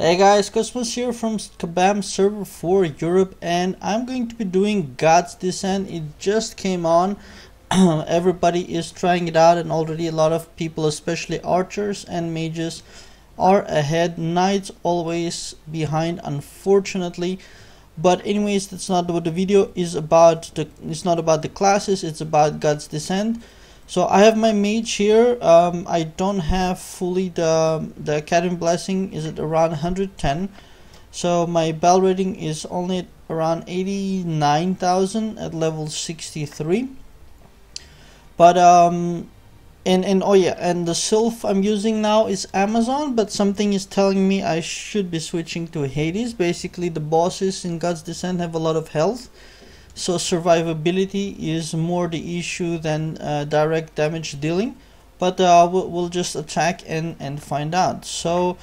Hey guys, Cosmos here from Kabam server for Europe, and I'm going to be doing God's Descent. It just came on. Everybody is trying it out, and already a lot of people, especially archers and mages, are ahead. Knights always behind, unfortunately. But anyways, that's not what the video is about. It's not about the classes, it's about God's Descent. So I have my mage here. I don't have fully the Academy Blessing is at around 110. So my bell rating is only at around 89,000 at level 63. But and oh yeah, and the sylph I'm using now is Amazon, but something is telling me I should be switching to Hades. Basically the bosses in God's Descent have a lot of health. So survivability is more the issue than direct damage dealing, but we'll just attack and find out. So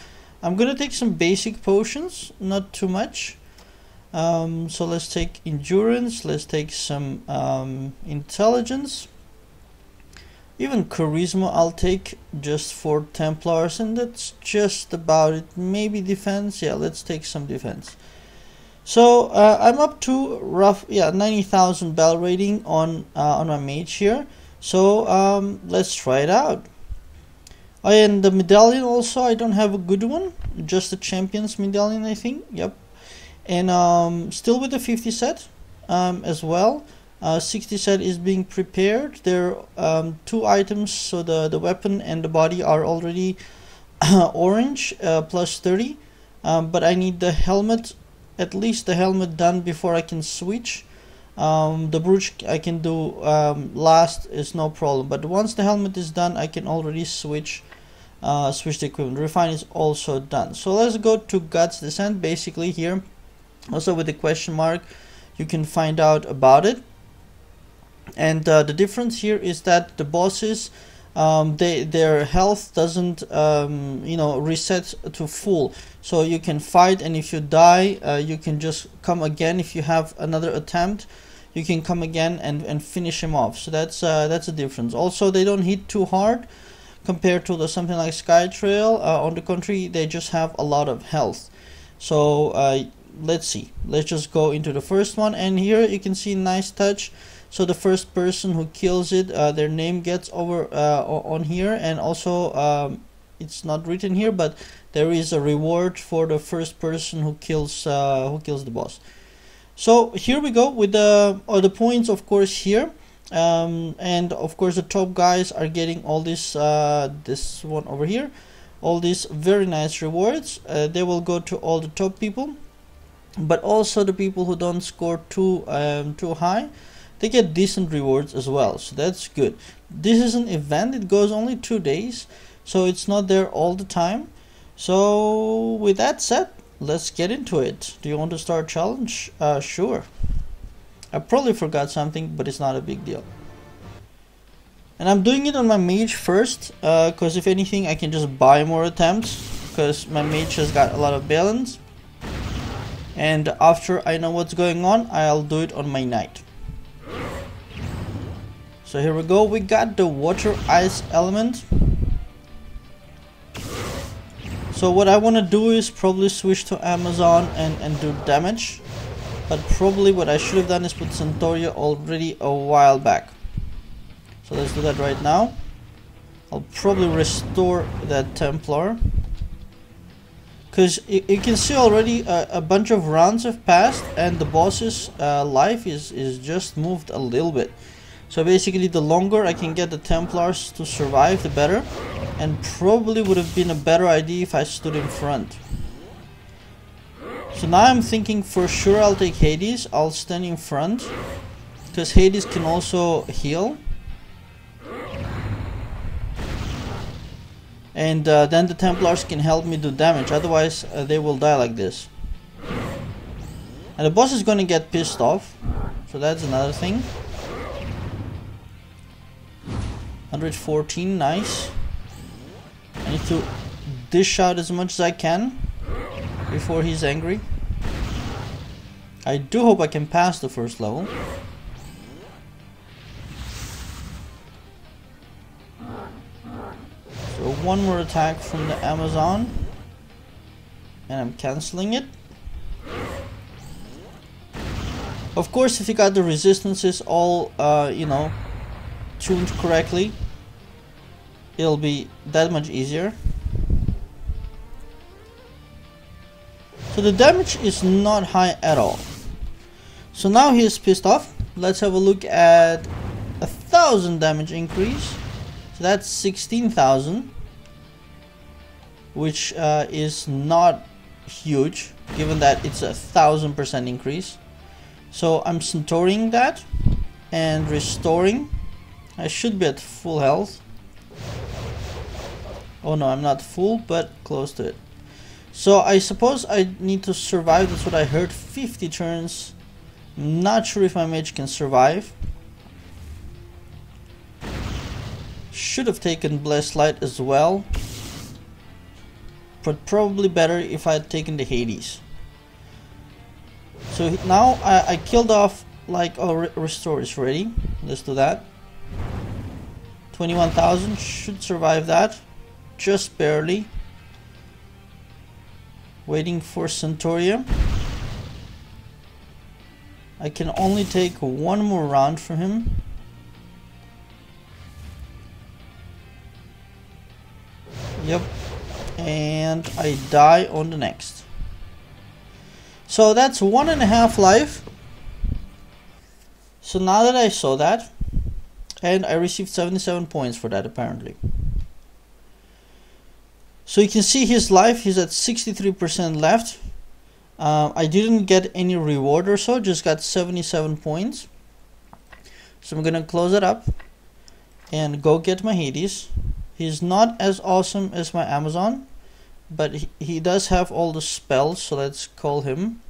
I'm gonna take some basic potions, not too much. So let's take endurance, let's take some intelligence, even charisma I'll take just for Templars, and that's just about it. Maybe defense, yeah, let's take some defense. So I'm up to 90,000 bell rating on my mage here. So let's try it out. Oh, and the medallion also, I don't have a good one, just a champions medallion, I think. Yep. And still with the 50 set as well. 60 set is being prepared. There are 2 items, so the weapon and the body are already orange, plus 30. But I need the helmet. At least the helmet done before I can switch. The brooch I can do last, is no problem, but once the helmet is done I can already switch the equipment. Refine is also done. So let's go to God's Descent. Basically here also with the question mark you can find out about it, and the difference here is that the bosses their health doesn't reset to full, so you can fight, and if you die you can just come again. If you have another attempt you can come again and finish him off. So that's a difference. Also they don't hit too hard compared to something like Skytrail. On the contrary, they just have a lot of health. So let's see, let's just go into the first one, and here you can see nice touch. So the first person who kills it, their name gets over on here, and also it's not written here, but there is a reward for the first person who kills the boss. So here we go with the points, of course, here, and of course the top guys are getting all this this one over here, all these very nice rewards. They will go to all the top people, but also the people who don't score too high, they get decent rewards as well, so that's good. This is an event, it goes only 2 days, so it's not there all the time. So with that said, let's get into it. Do you want to start challenge? Sure. I probably forgot something, but it's not a big deal. And I'm doing it on my mage first, because if anything I can just buy more attempts, because my mage has got a lot of balance. And after I know what's going on, I'll do it on my knight. So here we go, we got the water ice element. So what I want to do is probably switch to Amazon and do damage, but probably what I should have done is put Centauria already a while back. So let's do that right now. I'll probably restore that Templar, because you can see already a bunch of rounds have passed and the boss's life is just moved a little bit. So basically the longer I can get the Templars to survive, the better, and probably would have been a better idea if I stood in front. So now I'm thinking for sure I'll take Hades. I'll stand in front because Hades can also heal, and then the Templars can help me do damage, otherwise they will die like this. And the boss is gonna get pissed off, so that's another thing. 114, nice. I need to dish out as much as I can before he's angry. I do hope I can pass the first level. So one more attack from the Amazon. and I'm canceling it. Of course, if you got the resistances all you know, tuned correctly, it'll be that much easier. So the damage is not high at all. So now he is pissed off. Let's have a look at 1,000 damage increase. So that's 16,000, which is not huge given that it's 1,000% increase. So I'm centauring that and restoring. I should be at full health. Oh no, I'm not full, but close to it. So I suppose I need to survive. That's what I heard. 50 turns. Not sure if my mage can survive. Should have taken Blessed Light as well, but probably better if I had taken the Hades. So now I killed off, like, oh, restore is ready. Let's do that. 21,000 should survive that, just barely. Waiting for Centauria. I can only take one more round for him. Yep, and I die on the next. So that's 1.5 life. So now that I saw that, and I received 77 points for that apparently. So you can see his life, he's at 63% left. I didn't get any reward or so, just got 77 points. So I'm gonna close it up and go get my Hades. He's not as awesome as my Amazon, but he does have all the spells, so let's call him.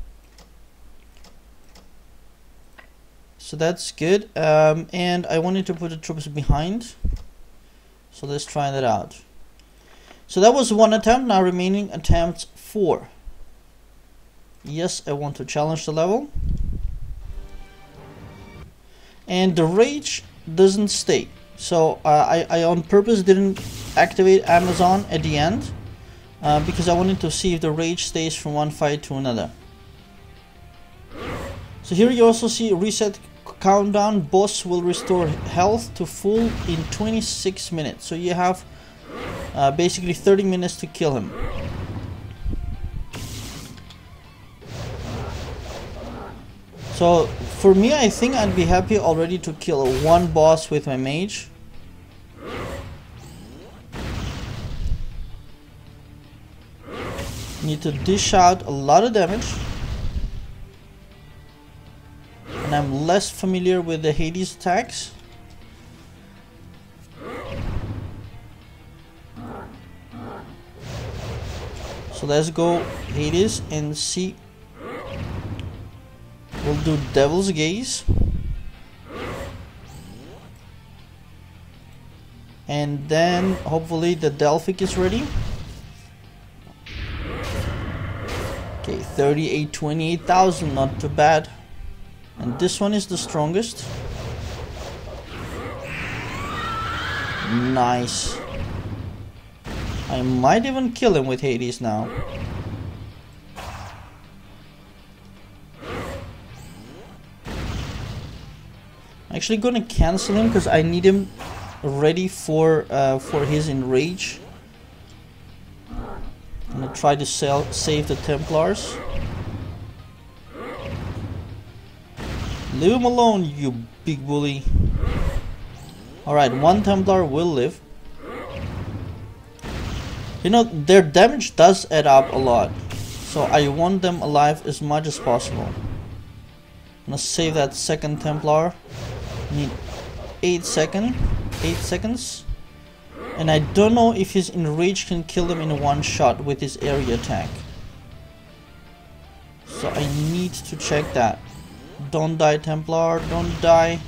So that's good. And I wanted to put the troops behind, so let's try that out. So that was one attempt. Now remaining attempts 4. Yes, I want to challenge the level. And the rage doesn't stay. So I on purpose didn't activate Amazon at the end, because I wanted to see if the rage stays from one fight to another. So here you also see reset countdown. Boss will restore health to full in 26 minutes. So you have basically 30 minutes to kill him. So for me, I think I'd be happy already to kill one boss with my mage. Need to dish out a lot of damage. And I'm less familiar with the Hades attacks. So let's go Hades and see. We'll do Devil's Gaze. And then hopefully the Delphic is ready. Okay, 38, 28,000, not too bad. And this one is the strongest. Nice. I might even kill him with Hades now. Actually gonna cancel him because I need him ready for his enrage. I'm gonna try to save the Templars. Leave him alone, you big bully. Alright, one Templar will live. You know, their damage does add up a lot, so I want them alive as much as possible. I'm gonna save that second Templar. Need 8 seconds. And I don't know if his enrage can kill him in one shot with his area attack. So I need to check that. Don't die, Templar, don't die.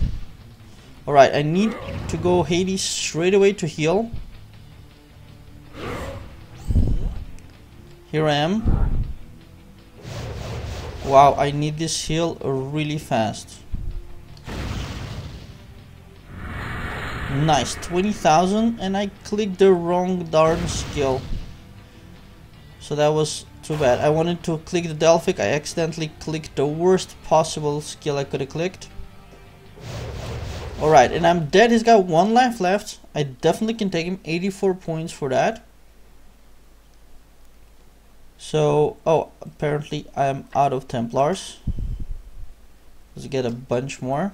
Alright, I need to go Hades straight away to heal. Here I am. Wow, I need this heal really fast. Nice, 20,000, and I clicked the wrong darn skill. So that was Too bad. I wanted to click the Delphic. I accidentally clicked the worst possible skill I could have clicked. Alright, and I'm dead. He's got 1 life left. I definitely can take him. 84 points for that. So, oh, apparently I'm out of Templars. Let's get a bunch more.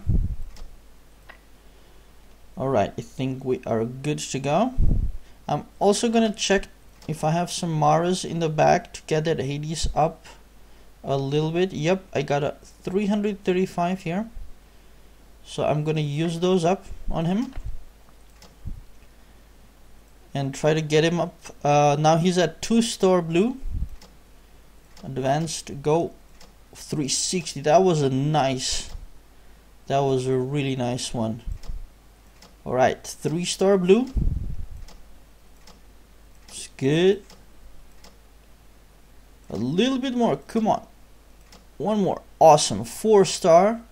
Alright, I think we are good to go. I'm also gonna check if I have some Maras in the back to get that Hades up a little bit. Yep, I got a 335 here. So I'm gonna use those up on him and try to get him up. Now he's at 2-star blue. Advanced, go 360. That was a really nice one. Alright, 3-star blue. It's good. A little bit more, come on. One more, awesome. 4-star.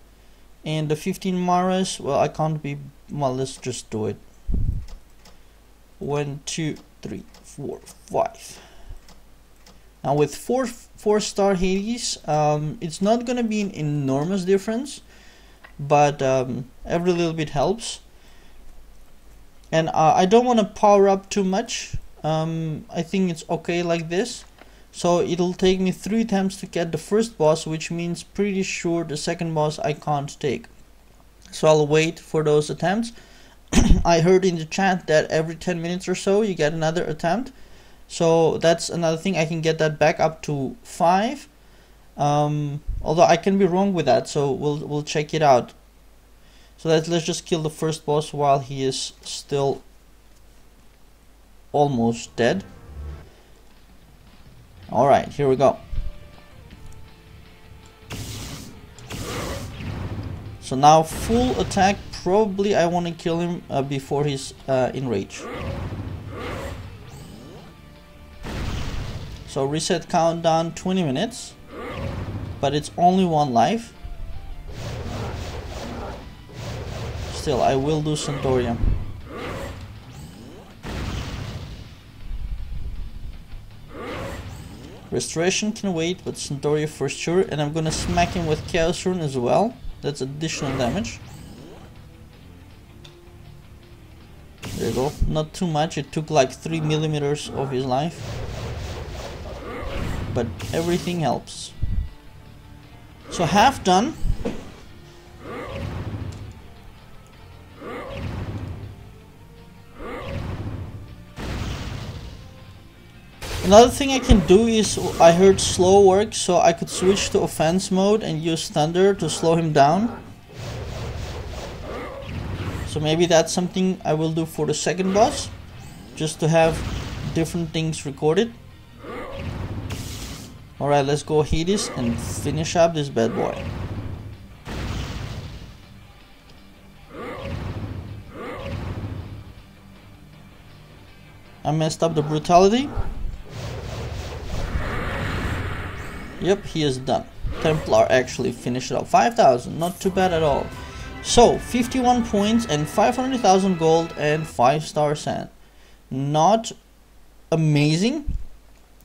And the 15 Maras, well, I can't be, well, let's just do it. 1, 2, 3, 4, 5. Now with 4-star Hades, it's not gonna be an enormous difference, but every little bit helps. And I don't want to power up too much. I think it's okay like this. So it'll take me 3 attempts to get the first boss, which means pretty sure the second boss I can't take. So I'll wait for those attempts. I heard in the chat that every 10 minutes or so you get another attempt. So that's another thing. I can get that back up to 5. Although I can be wrong with that, so we'll check it out. So let's just kill the first boss while he is still almost dead. Alright, here we go. So now full attack. Probably I want to kill him before he's in rage. So reset countdown 20 minutes. But it's only 1 life. Still, I will do Centurion. Restoration can wait, but Centauria for sure. And I'm gonna smack him with Chaos Rune as well. That's additional damage. There you go. Not too much. It took like 3 millimeters of his life. But everything helps. So half done. Another thing I can do is, I heard slow work, so I could switch to offense mode and use thunder to slow him down. So maybe that's something I will do for the second boss, just to have different things recorded. Alright, let's go Hades and finish up this bad boy. I messed up the brutality. Yep, he is done. Templar actually finished it up. 5,000, not too bad at all. So, 51 points and 500,000 gold and 5-star sand. Not amazing,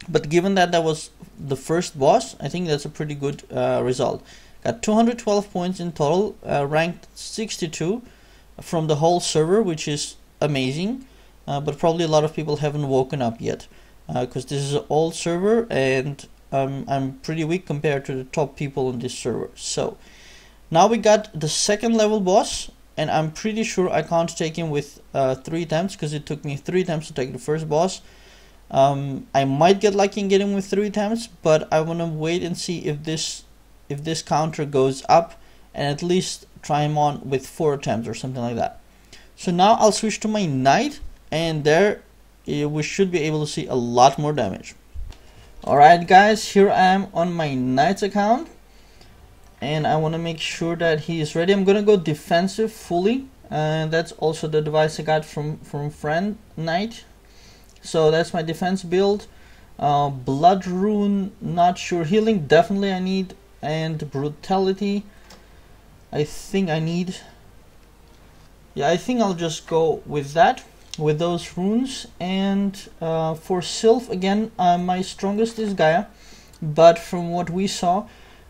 but given that that was the first boss, I think that's a pretty good result. Got 212 points in total, ranked 62 from the whole server, which is amazing. But probably a lot of people haven't woken up yet, because this is an old server and I'm pretty weak compared to the top people on this server. So now we got the second level boss, and I'm pretty sure I can't take him with 3 attempts, because it took me 3 attempts to take the first boss. I might get lucky and get him with 3 attempts, but I want to wait and see if this counter goes up, and at least try him on with 4 attempts or something like that. So now I'll switch to my knight, and there we should be able to see a lot more damage. Alright guys, here I am on my knight's account, and I want to make sure that he is ready. I'm gonna go defensive fully, and that's also the device I got from friend knight. So that's my defense build. Blood rune, not sure. Healing definitely I need, and brutality I think I need. Yeah, I think I'll just go with that, with those runes. And for Sylph again, my strongest is Gaia. but from what we saw,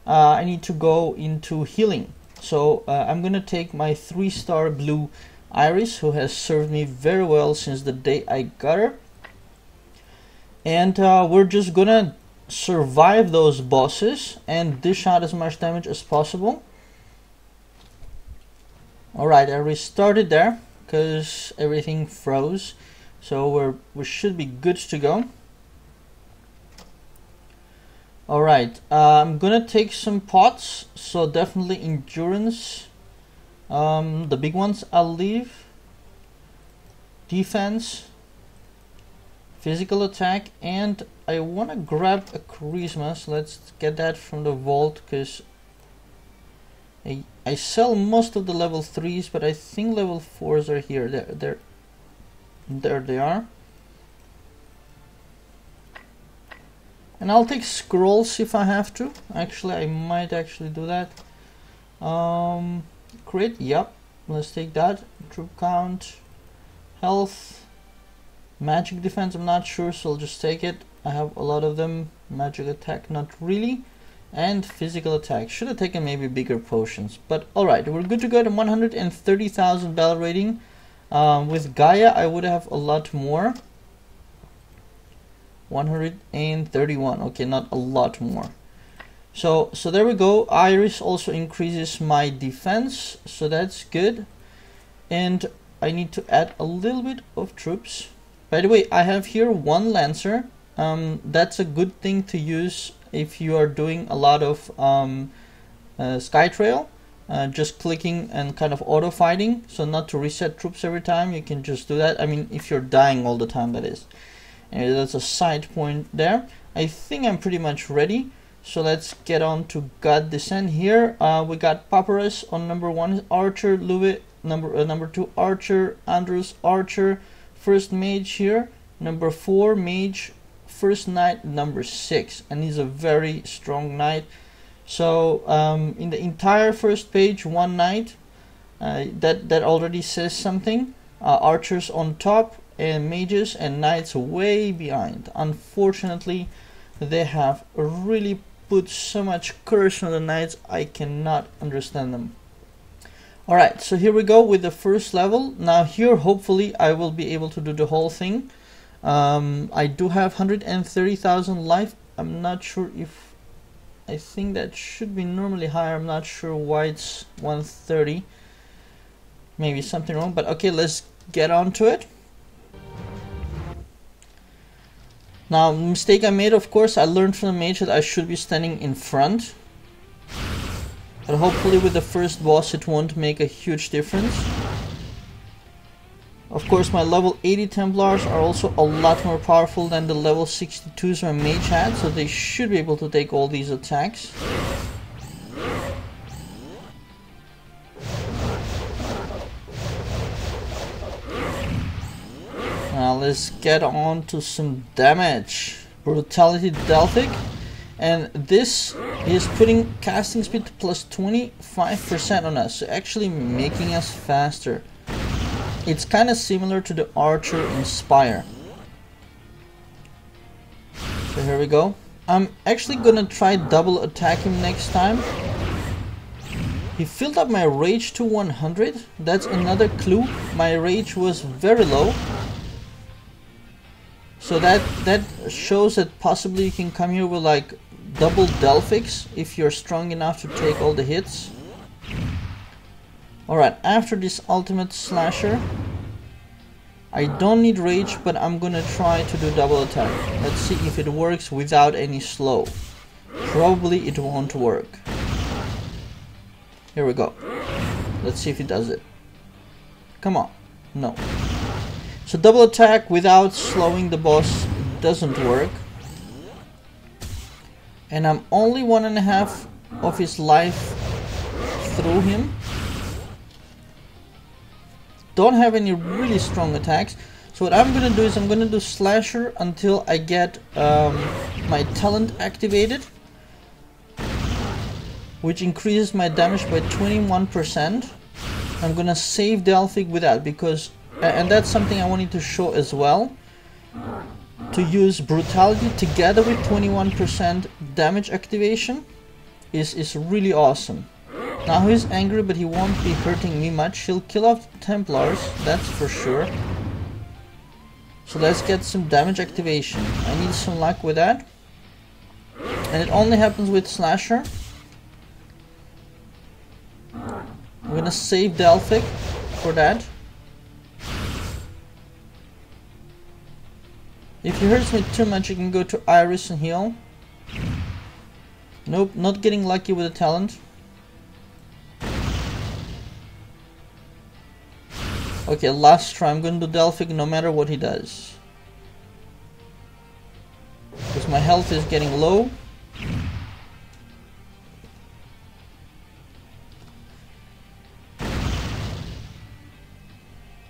I need to go into healing. So I'm gonna take my 3-star blue Iris, who has served me very well since the day I got her, and we're just gonna survive those bosses and dish out as much damage as possible. Alright, I restarted there because everything froze, so we should be good to go. Alright, I'm gonna take some pots, so definitely endurance. The big ones I'll leave. Defense, physical attack, and I want to grab a charisma, so let's get that from the vault, because I sell most of the level 3s, but I think level 4s are here. There they are. And I'll take scrolls if I have to. Actually, I might actually do that. Crit, yep, let's take that. Troop count, health, magic defense, I'm not sure, so I'll just take it. I have a lot of them. Magic attack, not really. And physical attack, should have taken maybe bigger potions, but alright, we're good to go to 130,000 battle rating. With Gaia I would have a lot more. 131, okay, not a lot more. So there we go. Iris also increases my defense, so that's good. And I need to add a little bit of troops. By the way, I have here 1 Lancer. That's a good thing to use if you are doing a lot of Skytrail. Just clicking and kind of auto fighting, so not to reset troops every time. You can just do that. I mean, if you're dying all the time, that is. And that's a side point there. I think I'm pretty much ready. So let's get on to God Descent here. We got Papyrus on number 1, Archer, Louis, number 2, Archer, Andrews, Archer, first Mage here, number 4, Mage, first Knight, number 6, and he's a very strong Knight. So in the entire first page, 1 Knight, that already says something. Archers on top, and Mages and Knights way behind. Unfortunately, they have really put so much curse on the Knights, I cannot understand them. Alright, so here we go with the first level. Now here, hopefully, I will be able to do the whole thing. I do have 130,000 life. I'm not sure if... I think that should be normally higher. I'm not sure why it's 130. Maybe something wrong, but okay, let's get on to it. Now, the mistake I made, of course, I learned from the Mage that I should be standing in front. But hopefully with the first boss it won't make a huge difference. Of course, my level 80 Templars are also a lot more powerful than the level 62s my Mage had, so they should be able to take all these attacks. Now let's get on to some damage. Brutality Delphic, and this is putting casting speed to plus 25% on us, so actually making us faster. It's kind of similar to the Archer Inspire. So here we go. I'm actually gonna try double attack him next time. He filled up my rage to 100. That's another clue. My rage was very low. So that shows that possibly you can come here with like double Delphics if you're strong enough to take all the hits. Alright, after this ultimate slasher, I don't need rage, but I'm gonna try to do double attack. Let's see if it works without any slow. Probably it won't work. Here we go. Let's see if it does it. Come on. No. So double attack without slowing the boss doesn't work. And I'm only 1.5 of his life through him. Don't have any really strong attacks. So what I'm gonna do is I'm gonna do slasher until I get my talent activated, which increases my damage by 21%. I'm gonna save Delphic with that because and that's something I wanted to show as well. to use brutality together with 21% damage activation is really awesome. Now he's angry, but he won't be hurting me much. He'll kill off the Templars, that's for sure. So let's get some damage activation. I need some luck with that. And it only happens with Slasher. I'm gonna save Delphic for that. If he hurts me too much, you can go to Iris and heal. Nope, not getting lucky with a talent. Okay, last try. I'm gonna do Delphic no matter what he does. Because my health is getting low.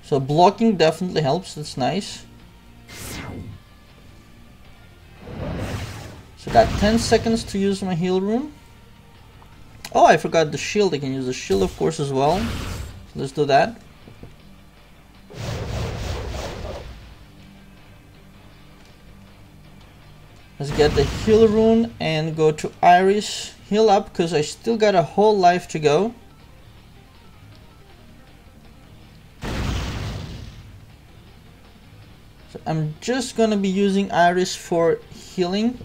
So blocking definitely helps, that's nice. So got 10 seconds to use my heal rune. Oh, I forgot the shield. I can use the shield of course as well. So let's do that. Let's get the heal rune and go to Iris. Heal up because I still got a whole life to go. So I'm just gonna be using Iris for healing.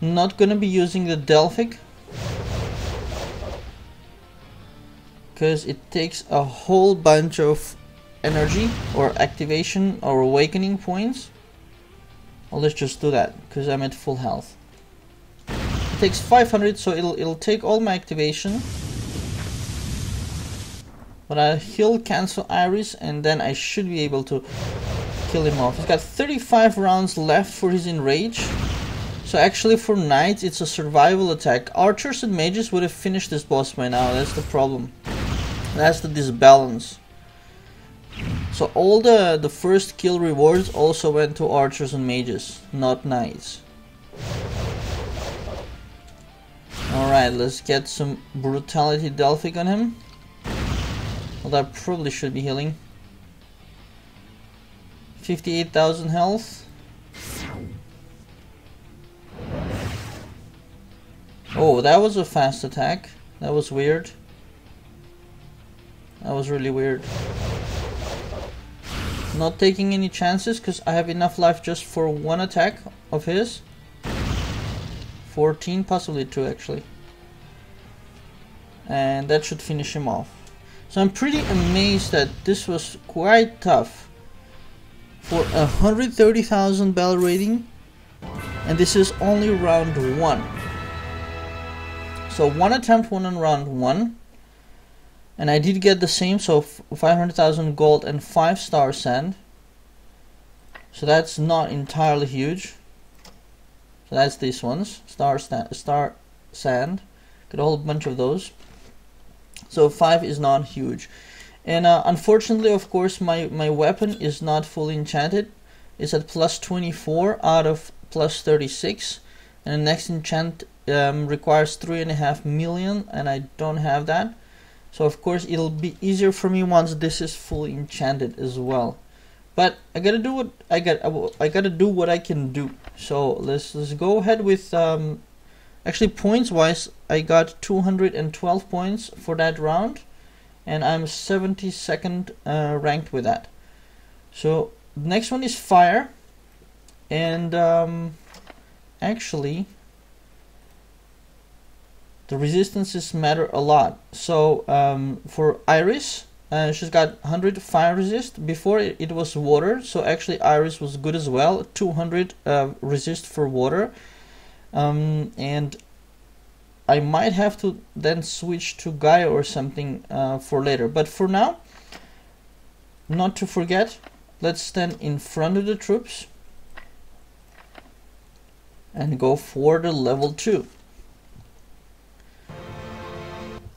Not gonna be using the Delphic. Because it takes a whole bunch of energy or activation or awakening points. Well, let's just do that because I'm at full health. It takes 500, so it'll take all my activation. But I'll heal, cancel Iris, and then I should be able to kill him off. He's got 35 rounds left for his enrage. So actually for knights it's a survival attack. Archers and mages would have finished this boss by now. That's the problem. That's the disbalance. So all the first kill rewards also went to archers and mages, not knights. Alright, let's get some brutality Delphic on him. Well, that probably should be healing. 58,000 health. Oh, that was a fast attack. That was weird. That was really weird. Not taking any chances because I have enough life just for one attack of his. 14, possibly 2 actually. And that should finish him off. So I'm pretty amazed that this was quite tough. For 130,000 battle rating. And this is only round 1. So one attempt won on round 1. And I did get the same, so 500,000 gold and 5 star sand. So that's not entirely huge. So that's these ones, star sand. Got a whole bunch of those. So 5 is not huge. And unfortunately, of course, my weapon is not fully enchanted. It's at plus 24 out of plus 36. And the next enchant requires 3.5 million, and I don't have that. So of course it'll be easier for me once this is fully enchanted as well. But I gotta do what I gotta do what I can do. So let's go ahead with actually points wise I got 212 points for that round, and I'm 72nd ranked with that. So the next one is fire, and actually the resistances matter a lot. So for Iris, she's got 100 fire resist. Before it was water, so actually Iris was good as well. 200 resist for water. And I might have to then switch to Gaia or something for later. But for now, not to forget, let's stand in front of the troops and go for the level 2.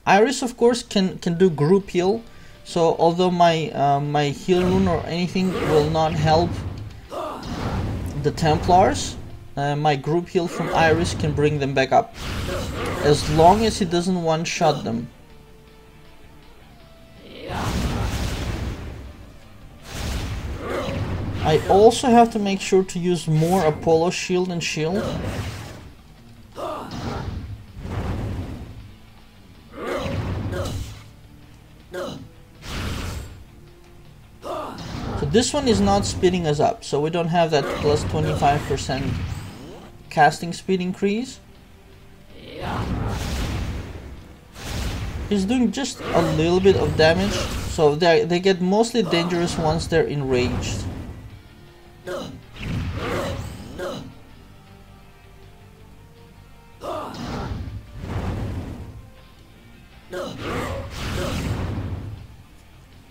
Iris of course can do group heal, so although my my heal rune or anything will not help the Templars, my group heal from Iris can bring them back up, as long as he doesn't one-shot them. I also have to make sure to use more Apollo shield and shield. So this one is not speeding us up, so we don't have that plus 25% casting speed increase. He's doing just a little bit of damage, so they get mostly dangerous once they're enraged.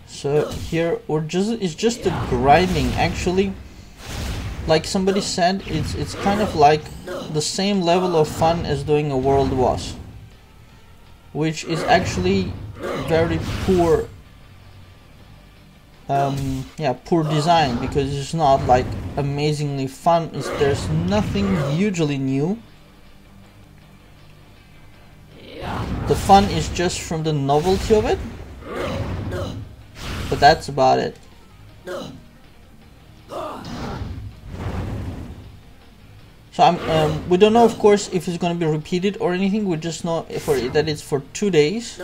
So here it's just a grinding. Actually, like somebody said, it's kind of like the same level of fun as doing a world boss, which is actually very poor. Poor design, because it's not like amazingly fun. There's nothing hugely new. The fun is just from the novelty of it, but that's about it. So we don't know, of course, if it's going to be repeated or anything. We just know that it's for 2 days.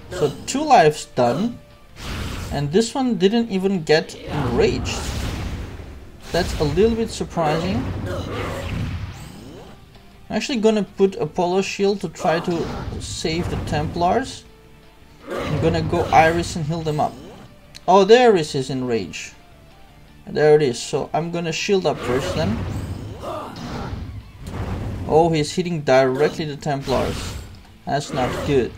So 2 lives done, and this one didn't even get enraged. That's a little bit surprising. I'm actually gonna put Apollo shield to try to save the Templars. I'm gonna go Iris and heal them up. Oh, there Iris is enraged. There it is. So I'm gonna shield up first then. Oh, he's hitting directly the Templars. That's not good.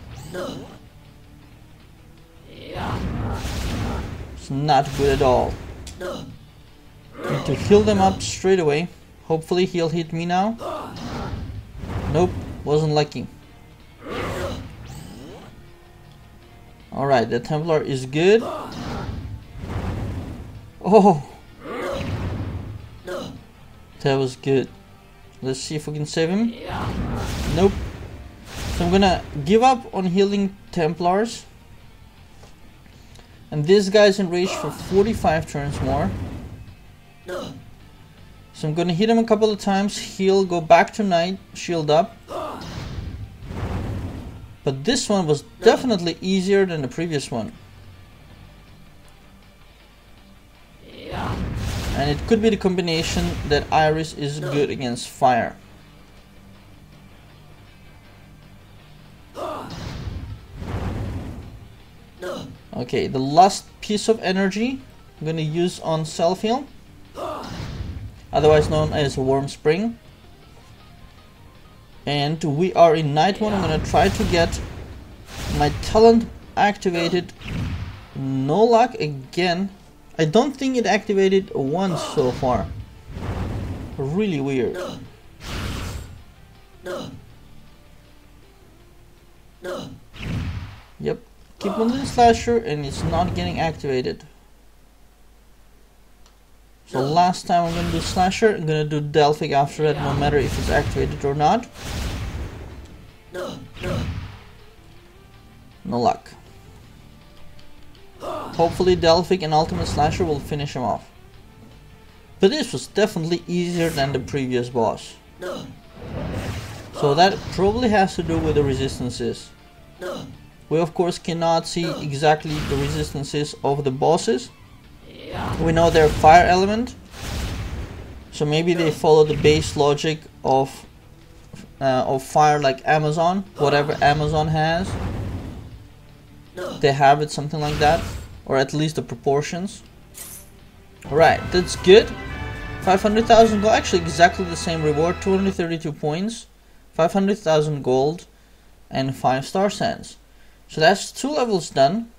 It's not good at all. Need to heal them up straight away. Hopefully he'll hit me now. Nope, wasn't lucky. Alright, the Templar is good. Oh! That was good. Let's see if we can save him. Nope. So I'm gonna give up on healing Templars. And this guy's enraged for 45 turns more. So I'm gonna hit him a couple of times, heal, go back to Knight, shield up. But this one was definitely easier than the previous one. And it could be the combination that Iris is good against fire. Okay, the last piece of energy I'm gonna use on self-heal, otherwise known as Warm Spring. And we are in night 1. I'm gonna try to get my talent activated. No luck again. I don't think it activated once so far. Really weird. Yep. Keep on the slasher and it's not getting activated. So last time I'm gonna do slasher, I'm gonna do Delphic after that, no matter if it's activated or not. No luck. Hopefully Delphic and Ultimate Slasher will finish him off. But this was definitely easier than the previous boss. So that probably has to do with the resistances. We of course cannot see exactly the resistances of the bosses. We know they're fire element, so maybe they follow the base logic of fire, like Amazon. Whatever Amazon has, they have it, something like that, or at least the proportions. Alright, that's good. 500,000 gold, actually exactly the same reward, 232 points, 500,000 gold, and 5 star sands. So that's 2 levels done.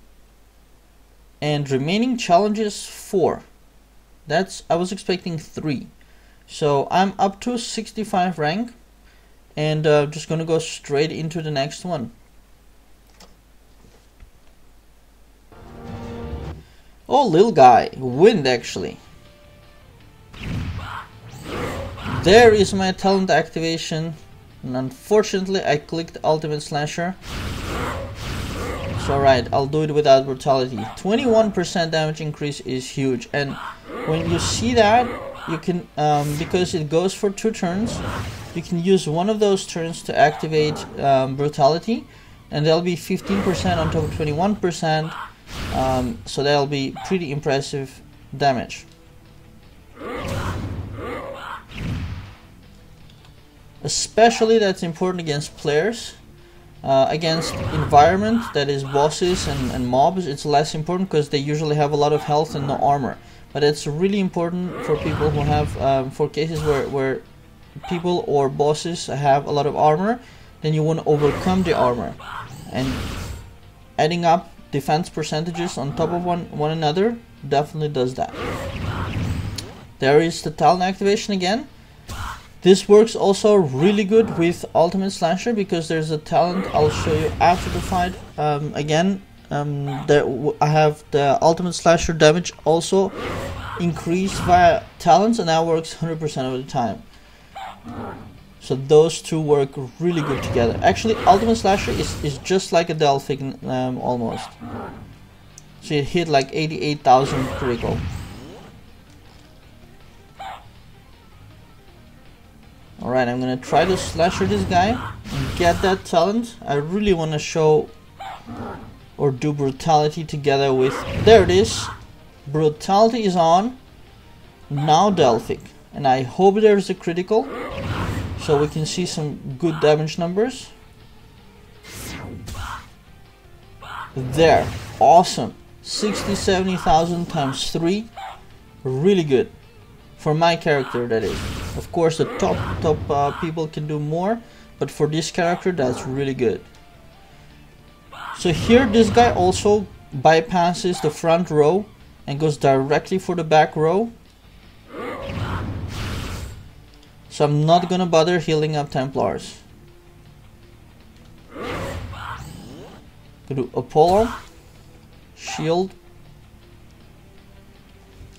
And remaining challenges 4. I was expecting 3. So I'm up to 65 rank. And just gonna go straight into the next one. Oh, little guy. Wind, actually. There is my talent activation. And unfortunately I clicked Ultimate Slasher. So right, I'll do it without brutality. 21% damage increase is huge, and when you see that, you can, because it goes for 2 turns, you can use one of those turns to activate brutality, and that'll be 15% on top of 21%, so that'll be pretty impressive damage. Especially that's important against players. Against environment, that is bosses and mobs, it's less important because they usually have a lot of health and no armor. But it's really important for people who have, for cases where people or bosses have a lot of armor, then you want to overcome the armor. And adding up defense percentages on top of one another definitely does that. There is the talent activation again. This works also really good with Ultimate Slasher because there's a talent I'll show you after the fight. Again, I have the Ultimate Slasher damage also increased via talents, and that works 100% of the time. So those two work really good together. Actually, Ultimate Slasher is just like a Delphic almost. So it hit like 88,000 critical. Alright, I'm gonna try to slasher this guy and get that talent. I really want to show or do brutality together with... There it is! Brutality is on. Now Delphic. And I hope there's a critical, so we can see some good damage numbers. There. Awesome. 60,000-70,000 times 3. Really good. For my character, that is. Of course, the top people can do more, but for this character, that's really good. So here, this guy also bypasses the front row and goes directly for the back row. So I'm not gonna bother healing up Templars. Gonna do Apollo, shield.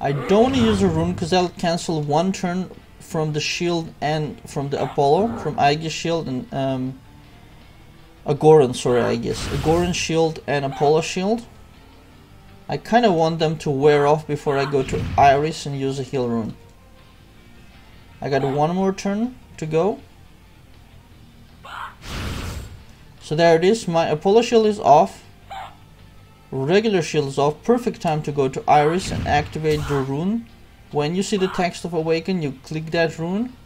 I don't want to use a rune because that'll cancel one turn from the shield and from the Apollo, from Aegis shield and Agoran, sorry, Aegis. Agoran shield and Apollo shield. I kind of want them to wear off before I go to Iris and use a heal rune. I got one more turn to go. So there it is, my Apollo shield is off. Regular shield is off. Perfect time to go to Iris and activate the rune. When you see the text of Awaken, you click that rune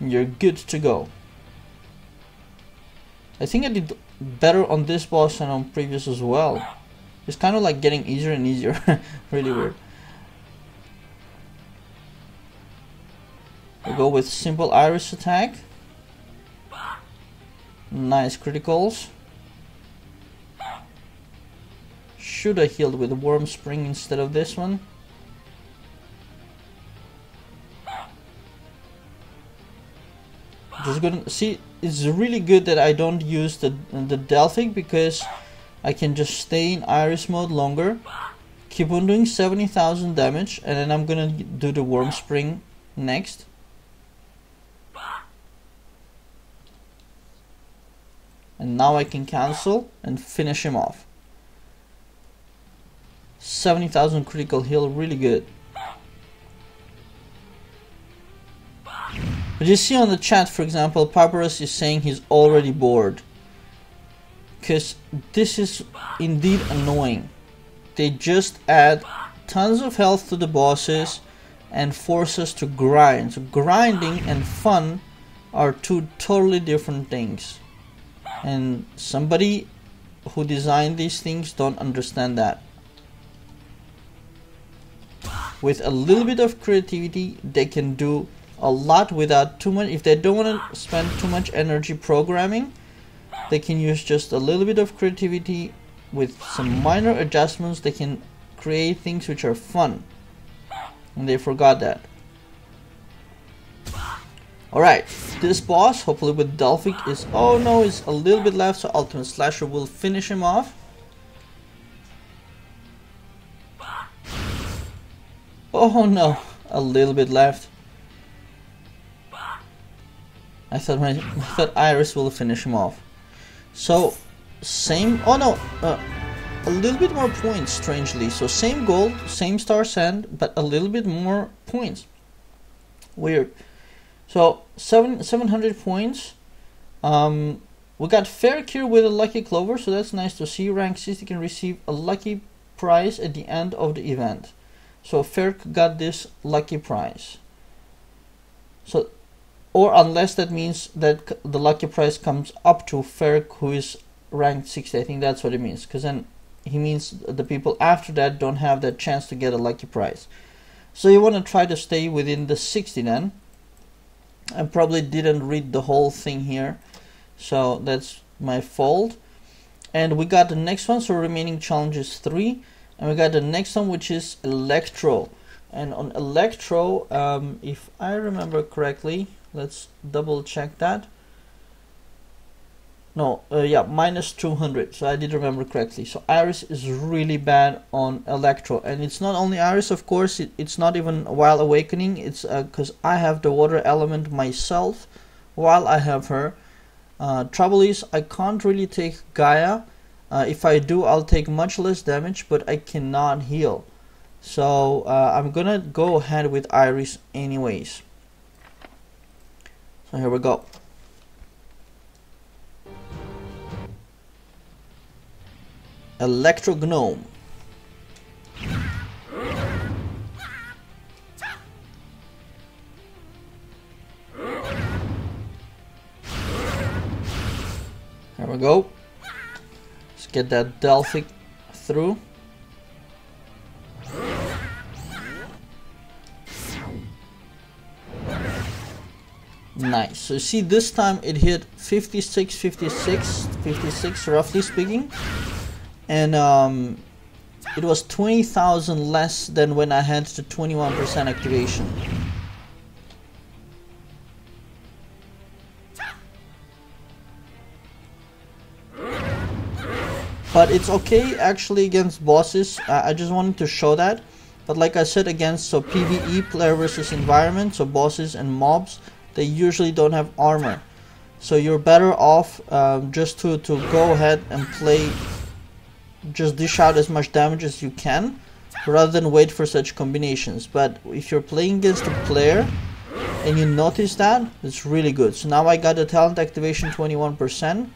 and you're good to go. I think I did better on this boss than on previous as well. It's kind of like getting easier and easier. Really weird. We go with simple Iris attack. Nice criticals. Should have healed with Worm Spring instead of this one. Just gonna see, it's really good that I don't use the Delphic because I can just stay in Iris mode longer, keep on doing 70,000 damage, and then I'm gonna do the Worm Spring next. And now I can cancel and finish him off. 70,000 critical heal, really good. But you see on the chat, for example, Papyrus is saying he's already bored. Because this is indeed annoying. They just add tons of health to the bosses and force us to grind. So grinding and fun are two totally different things. And somebody who designed these things don't understand that. With a little bit of creativity, they can do a lot without too much. If they don't want to spend too much energy programming, they can use just a little bit of creativity. With some minor adjustments, they can create things which are fun. And they forgot that. Alright, this boss, hopefully with Delphic, is... Oh no, it's a little bit left, so Ultimate Slasher will finish him off. Oh no, a little bit left. I thought Iris will finish him off. So same, oh no, a little bit more points, strangely. So same gold, same star sand, but a little bit more points. Weird. So 700 points. We got Fair Cure with a lucky clover, so that's nice to see. Rank 60 can receive a lucky prize at the end of the event. So Fair got this lucky prize. So, or unless that means that the lucky prize comes up to Fair, who is ranked 60. I think that's what it means, because then he means the people after that don't have that chance to get a lucky prize. So you want to try to stay within the 60 then. I probably didn't read the whole thing here, so that's my fault. And we got the next one, so remaining challenge is 3. And we got the next one, which is Electro. And on Electro, if I remember correctly, let's double check that. No, yeah, minus 200, so I did remember correctly. So Iris is really bad on Electro, and it's not only Iris, of course, it's not even Wild Awakening, it's because I have the water element myself while I have her. Trouble is, I can't really take Gaia. If I do, I'll take much less damage, but I cannot heal. So I'm gonna go ahead with Iris anyways. So here we go. Electro Gnome. There we go. Let's get that Delphic through. Nice. So you see, this time it hit 56 roughly speaking. And it was 20,000 less than when I had the 21% activation. But it's okay actually against bosses. I just wanted to show that. But like I said, against so PvE, player versus environment, so bosses and mobs, they usually don't have armor. So you're better off just to go ahead and play, just dish out as much damage as you can rather than wait for such combinations. But if you're playing against a player and you notice that, it's really good. So now I got the talent activation 21%.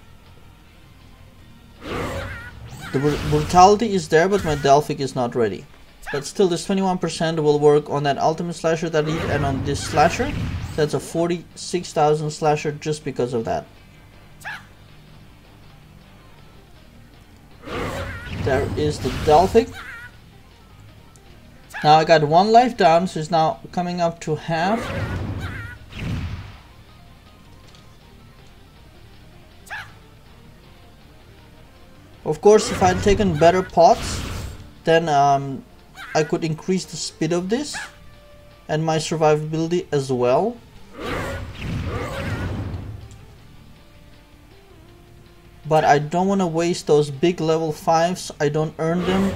The brutality is there, but my Delphic is not ready. But still, this 21% will work on that ultimate slasher that I did and on this slasher. That's a 46,000 slasher just because of that. There is the Delphic. Now I got 1 life down, so it's now coming up to half. Of course, if I had taken better pots, then I could increase the speed of this and my survivability as well. But I don't want to waste those big level 5s. I don't earn them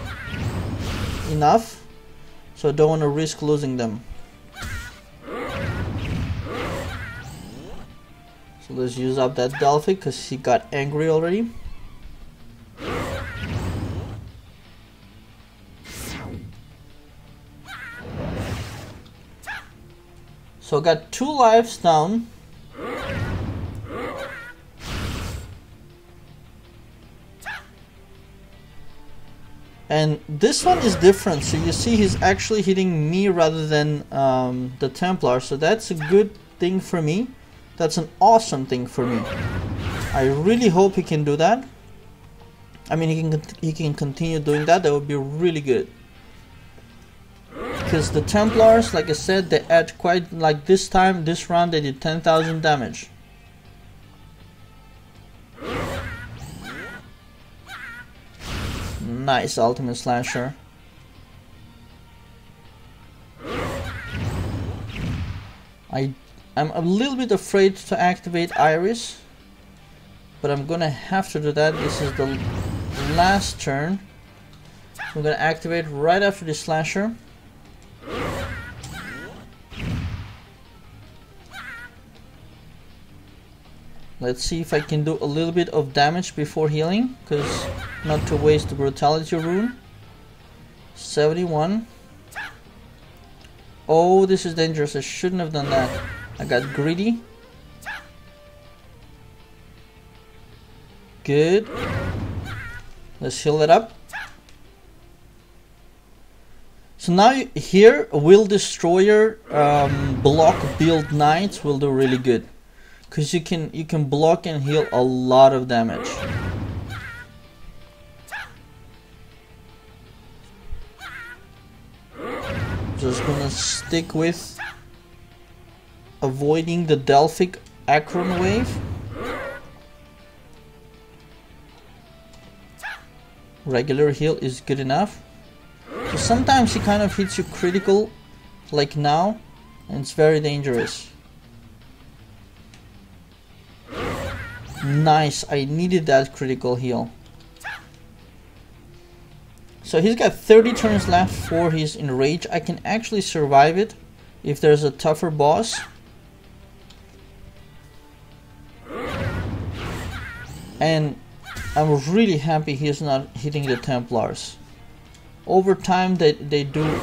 enough, so I don't want to risk losing them. So let's use up that Delphic because he got angry already. So I got 2 lives down. And this one is different, so you see he's actually hitting me rather than the Templar, so that's a good thing for me. That's an awesome thing for me. I really hope he can do that. I mean, he can continue doing that. That would be really good. Because the Templars, like I said, they add quite, like this time, this round they did 10,000 damage. Nice ultimate slasher. I'm a little bit afraid to activate Iris, but I'm gonna have to do that. This is the last turn. I'm gonna activate right after the slasher. Let's see if I can do a little bit of damage before healing, because not to waste the brutality rune. 71. Oh, this is dangerous. I shouldn't have done that. I got greedy. Good. Let's heal it up. So now here, Will Destroyer block build knights will do really good, because you can block and heal a lot of damage. Just gonna stick with avoiding the Delphic Akron wave. Regular heal is good enough. So sometimes he kind of hits you critical, like now, and it's very dangerous. Nice, I needed that critical heal. So he's got 30 turns left for his enrage. I can actually survive it if there's a tougher boss. And I'm really happy he's not hitting the Templars. Over time they do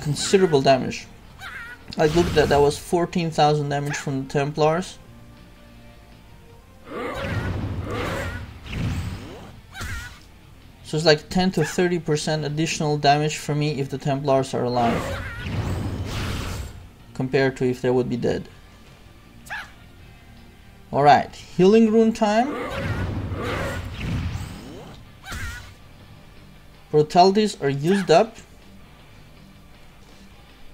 considerable damage. Like look at that, that was 14,000 damage from the Templars. So it's like 10 to 30% additional damage for me if the Templars are alive, compared to if they would be dead. Alright, healing rune time. Brutalities are used up.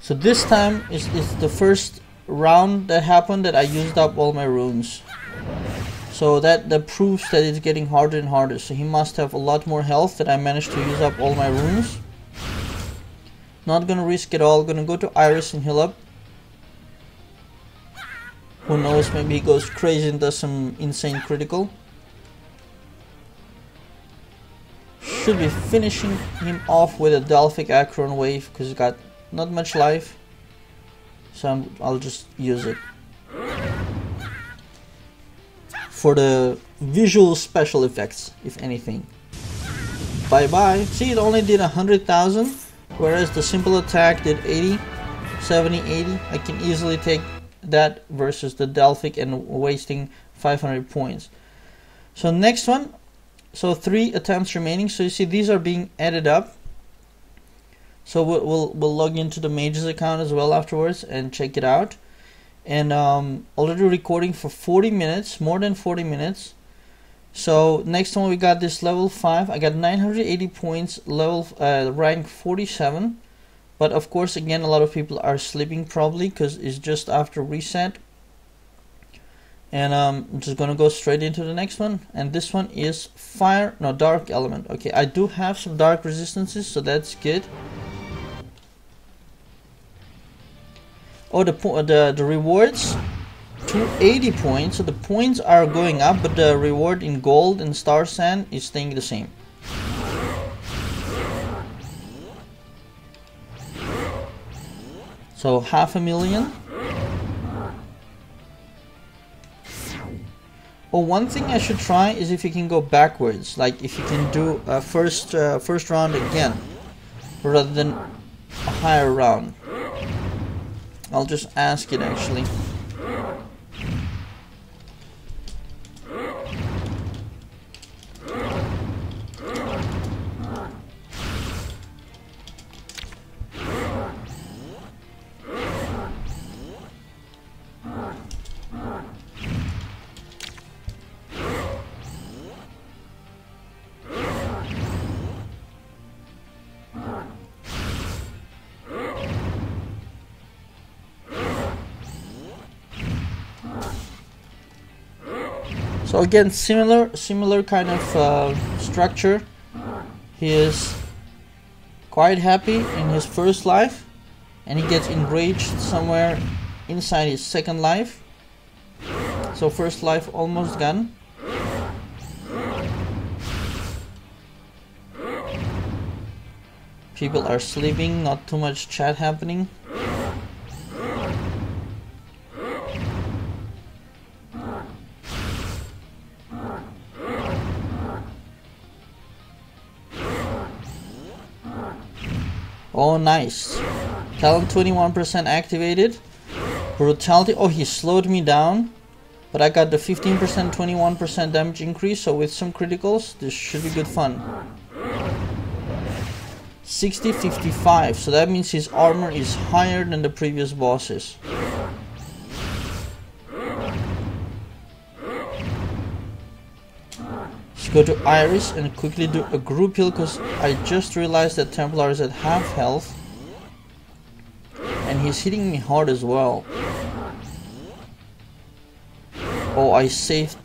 So this time is the first round that happened that I used up all my runes. So that proves that it's getting harder and harder. So he must have a lot more health that I managed to use up all my runes. Not gonna risk it all. Gonna go to Iris and heal up. Who knows, maybe he goes crazy and does some insane critical. Should be finishing him off with a Delphic Akron wave because he's got not much life. So I'll just use it for the visual special effects, if anything. Bye bye. See, it only did 100,000, whereas the simple attack did 80, 70, 80. I can easily take that versus the Delphic and wasting 500 points. So next one. So 3 attempts remaining. So you see these are being added up. So we'll log into the Mage's account as well afterwards and check it out. And already recording for 40 minutes, more than 40 minutes. So next one we got this level 5. I got 980 points, level rank 47. But of course, again, a lot of people are sleeping probably because it's just after reset. And I'm just gonna go straight into the next one. And this one is dark element. Okay, I do have some dark resistances, so that's good. Oh, the rewards, 280 points. So the points are going up, but the reward in gold and star sand is staying the same. So 500,000. Oh, one thing I should try is if you can go backwards, like if you can do a first round again, rather than a higher round. I'll just ask it actually. So again, similar kind of structure. He is quite happy in his first life, and he gets enraged somewhere inside his second life. So first life almost gone. People are sleeping, not too much chat happening. Oh, nice. Talent 21% activated. Brutality. Oh, he slowed me down. But I got the 15%, 21% damage increase. So with some criticals, this should be good fun. 60, 55. So that means his armor is higher than the previous bosses. Let's go to Iris and quickly do a group heal, because I just realized that Templar is at half health. And he's hitting me hard as well. Oh, I saved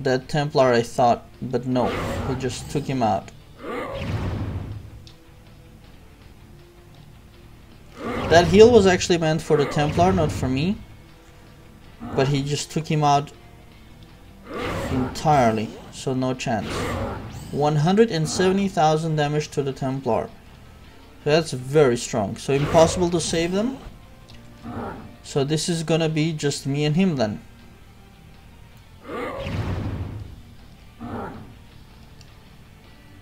that Templar, I thought, but no, he just took him out. That heal was actually meant for the Templar, not for me. But he just took him out entirely, so no chance. 170,000 damage to the Templar. So that's very strong. So impossible to save them. So this is gonna be just me and him then.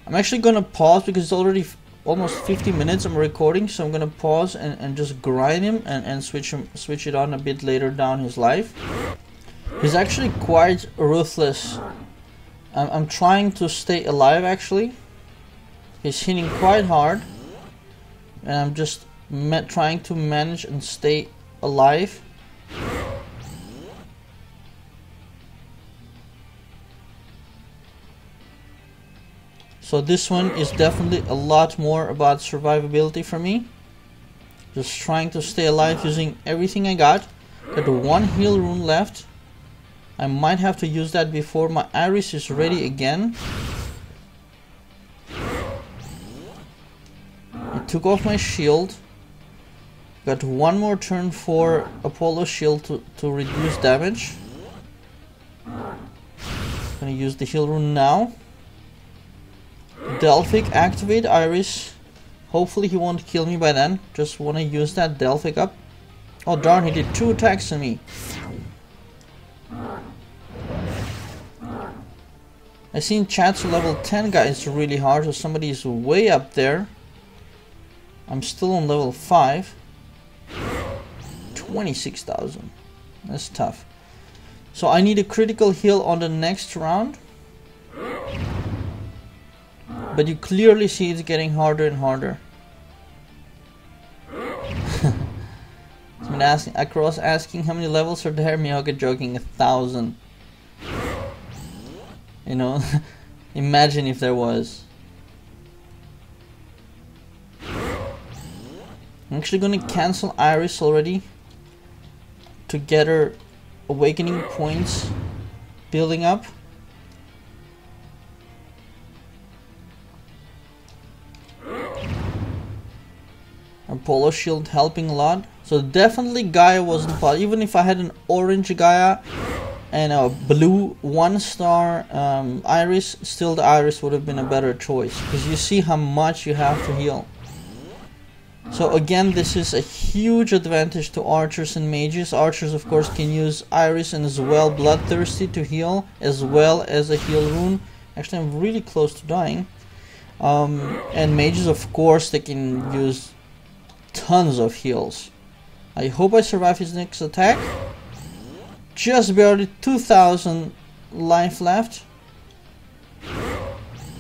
I'm actually gonna pause because it's already almost 50 minutes I'm recording, so I'm gonna pause and just grind him and switch it on a bit later down his life. He's actually quite ruthless. I'm trying to stay alive actually. He's hitting quite hard, and I'm just trying to manage and stay alive. So this one is definitely a lot more about survivability for me. Just trying to stay alive using everything I got. Got one heal rune left. I might have to use that before my Iris is ready again. I took off my shield. Got one more turn for Apollo shield to reduce damage. Gonna use the heal rune now. Delphic, activate Iris. Hopefully he won't kill me by then. Just want to use that Delphic up. Oh darn, he did 2 attacks on me. I seen chats level 10 guys really hard, so somebody is way up there. I'm still on level 5. 26,000. That's tough. So I need a critical heal on the next round. But you clearly see it's getting harder and harder. Someone asking, Across asking how many levels are there? Miyoga joking, 1,000. You know, imagine if there was. I'm actually gonna cancel Iris already to get her awakening points building up. Apollo shield helping a lot. So definitely Gaia wasn't possible. Even if I had an orange Gaia and a blue 1-star Iris, still the Iris would have been a better choice, because you see how much you have to heal. So again, this is a huge advantage to archers and mages. Archers of course can use Iris and as well Bloodthirsty to heal, as well as a heal rune. Actually I'm really close to dying. And mages of course they can use tons of heals. I hope I survive his next attack. Just barely 2,000 life left.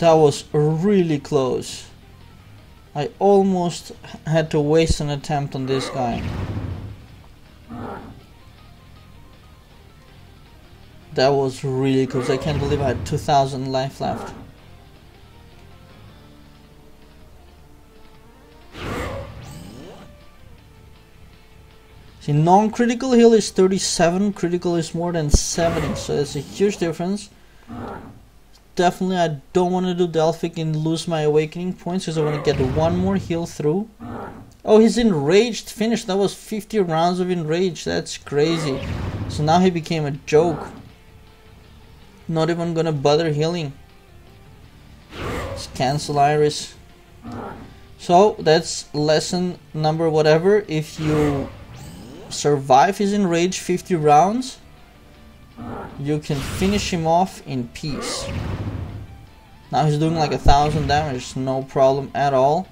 That was really close. I almost had to waste an attempt on this guy. That was really close. I can't believe I had 2,000 life left. See, non-critical heal is 37, critical is more than 70, so it's a huge difference. Definitely I don't want to do Delphic and lose my awakening points, because I want to get one more heal through. Oh, he's enraged, finished. That was 50 rounds of enraged. That's crazy. So now he became a joke. Not even gonna bother healing. Let's cancel Iris. So that's lesson number whatever. If you survive his enraged 50 rounds, you can finish him off in peace. Now he's doing like 1,000 damage, no problem at all.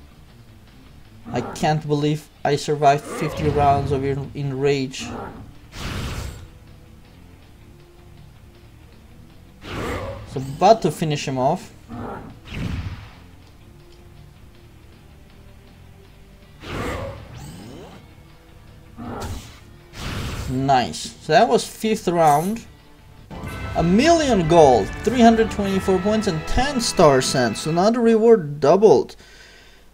I can't believe I survived 50 rounds of in Rage. So about to finish him off. Nice. So that was 5th round. 1,000,000 gold, 324 points and 10 star cents. So now the reward doubled.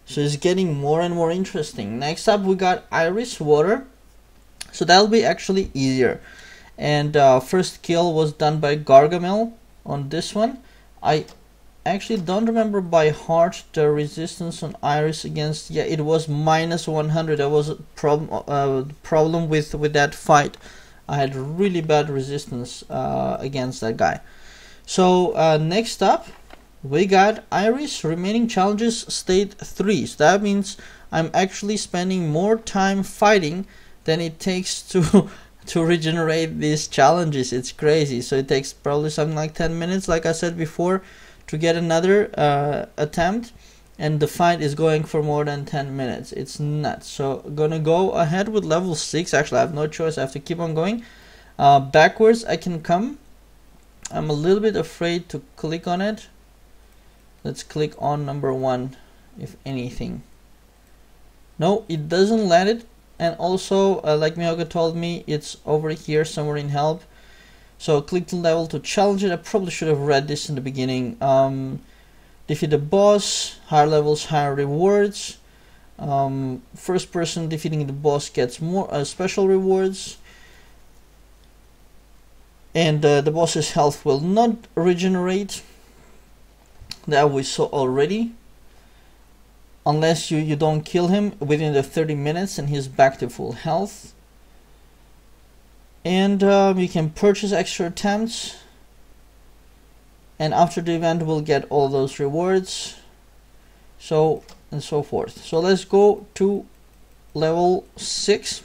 So it's getting more and more interesting. Next up we got Iris Water. So that'll be actually easier. And first kill was done by Gargamel on this one. I actually don't remember by heart the resistance on Iris against, yeah, it was -100. That was a problem with that fight. I had really bad resistance against that guy. So next up we got Iris. Remaining challenges stayed 3. So that means I'm actually spending more time fighting than it takes to to regenerate these challenges. It's crazy. So it takes probably something like 10 minutes, like I said before, to get another attempt, and the fight is going for more than 10 minutes. It's nuts. So I'm gonna go ahead with level 6. Actually, I have no choice. I have to keep on going. Backwards I can come. I'm a little bit afraid to click on it. Let's click on number 1, if anything. No, it doesn't let it. And also, like Mihoga told me, it's over here somewhere in help. So click the level to challenge it. I probably should have read this in the beginning. Defeat the boss, higher levels, higher rewards. First person defeating the boss gets more special rewards. And the boss's health will not regenerate. That we saw already. Unless you don't kill him within the 30 minutes and he's back to full health. And you can purchase extra attempts. And after the event we'll get all those rewards. So and so forth. So let's go to level 6.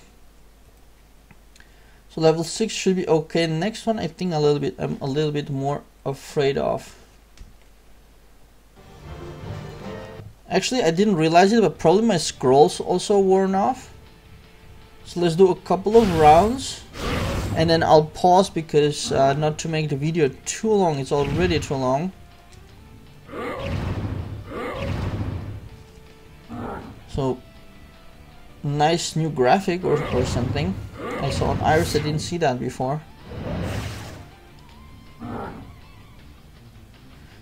So level 6 should be okay. Next one I think I'm a little bit more afraid of. Actually, I didn't realize it, but probably my scrolls also worn off. So let's do a couple of rounds, and then I'll pause because not to make the video too long. It's already too long. So nice new graphic or something. I saw on Iris. I didn't see that before.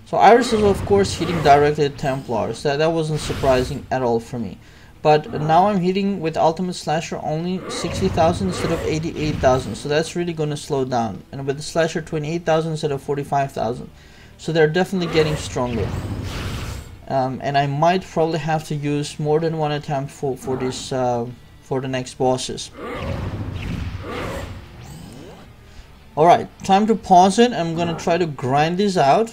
So Iris is of course hitting directly at Templars. That wasn't surprising at all for me. But now I'm hitting with Ultimate Slasher only 60,000 instead of 88,000. So that's really going to slow down. And with the Slasher 28,000 instead of 45,000. So they're definitely getting stronger. And I might probably have to use more than one attempt for the next bosses. Alright, time to pause it. I'm going to try to grind this out.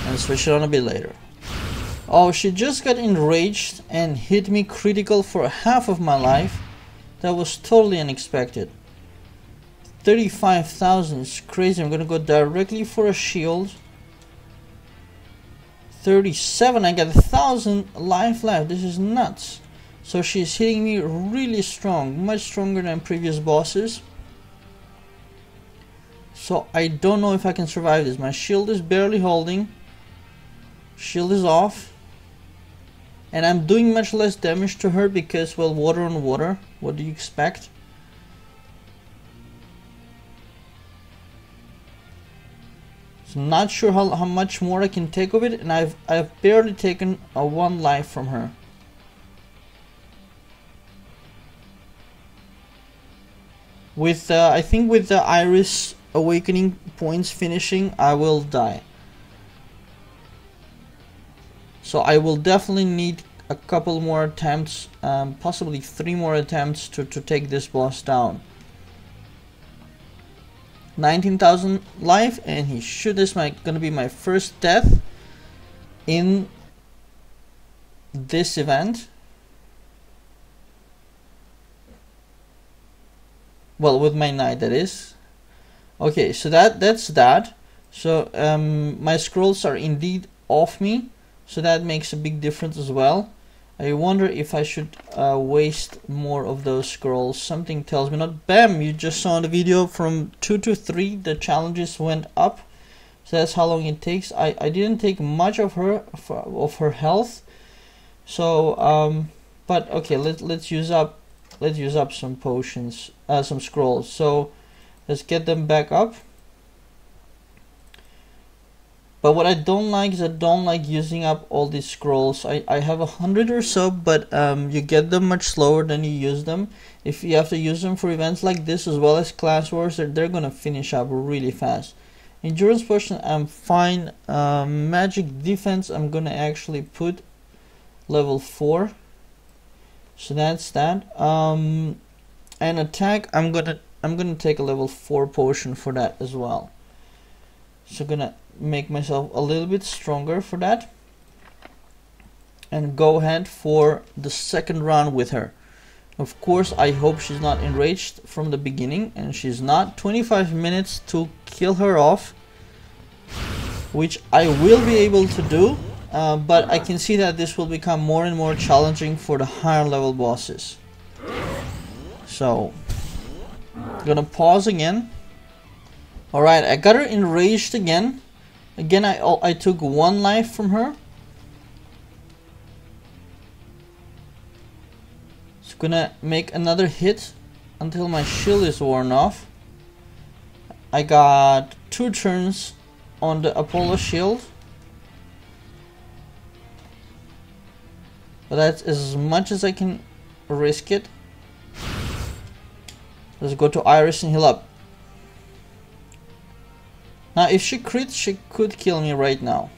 And switch it on a bit later. Oh, she just got enraged and hit me critical for half of my life. That was totally unexpected. 35,000 is crazy. I'm gonna go directly for a shield. 37, I got 1,000 life left. This is nuts. So she's hitting me really strong, much stronger than previous bosses. So I don't know if I can survive this. My shield is barely holding. Shield is off. And I'm doing much less damage to her because, well, water on water. What do you expect? So not sure how much more I can take of it, and I've barely taken a 1 life from her. With I think with the Iris Awakening points finishing, I will die. So I will definitely need a couple more attempts, possibly 3 more attempts to take this boss down. 19,000 life, and he should. This is gonna be my first death in this event. Well, with my knight, that is. Okay, so that's that. So my scrolls are indeed off me. So that makes a big difference as well. I wonder if I should waste more of those scrolls. Something tells me not. Bam! You just saw in the video from 2 to 3 the challenges went up. So that's how long it takes. I didn't take much of her health. So but okay, let's use up some potions, some scrolls. So let's get them back up. But what I don't like is I don't like using up all these scrolls. I have 100 or so, but you get them much slower than you use them. If you have to use them for events like this as well as class wars, they're gonna finish up really fast. Endurance potion, I'm fine. Magic defense, I'm gonna actually put level 4. So that's that. And attack, I'm gonna take a level 4 potion for that as well. So gonna make myself a little bit stronger for that, and go ahead for the second round with her. Of course, I hope she's not enraged from the beginning, and she's not. 25 minutes to kill her off, which I will be able to do, but I can see that this will become more and more challenging for the higher level bosses. So I'm gonna pause again. Alright, I got her enraged again. Again, I took 1 life from her. It's gonna make another hit until my shield is worn off. I got 2 turns on the Apollo shield. But that's as much as I can risk it. Let's go to Iris and heal up. Now if she crits, she could kill me right now.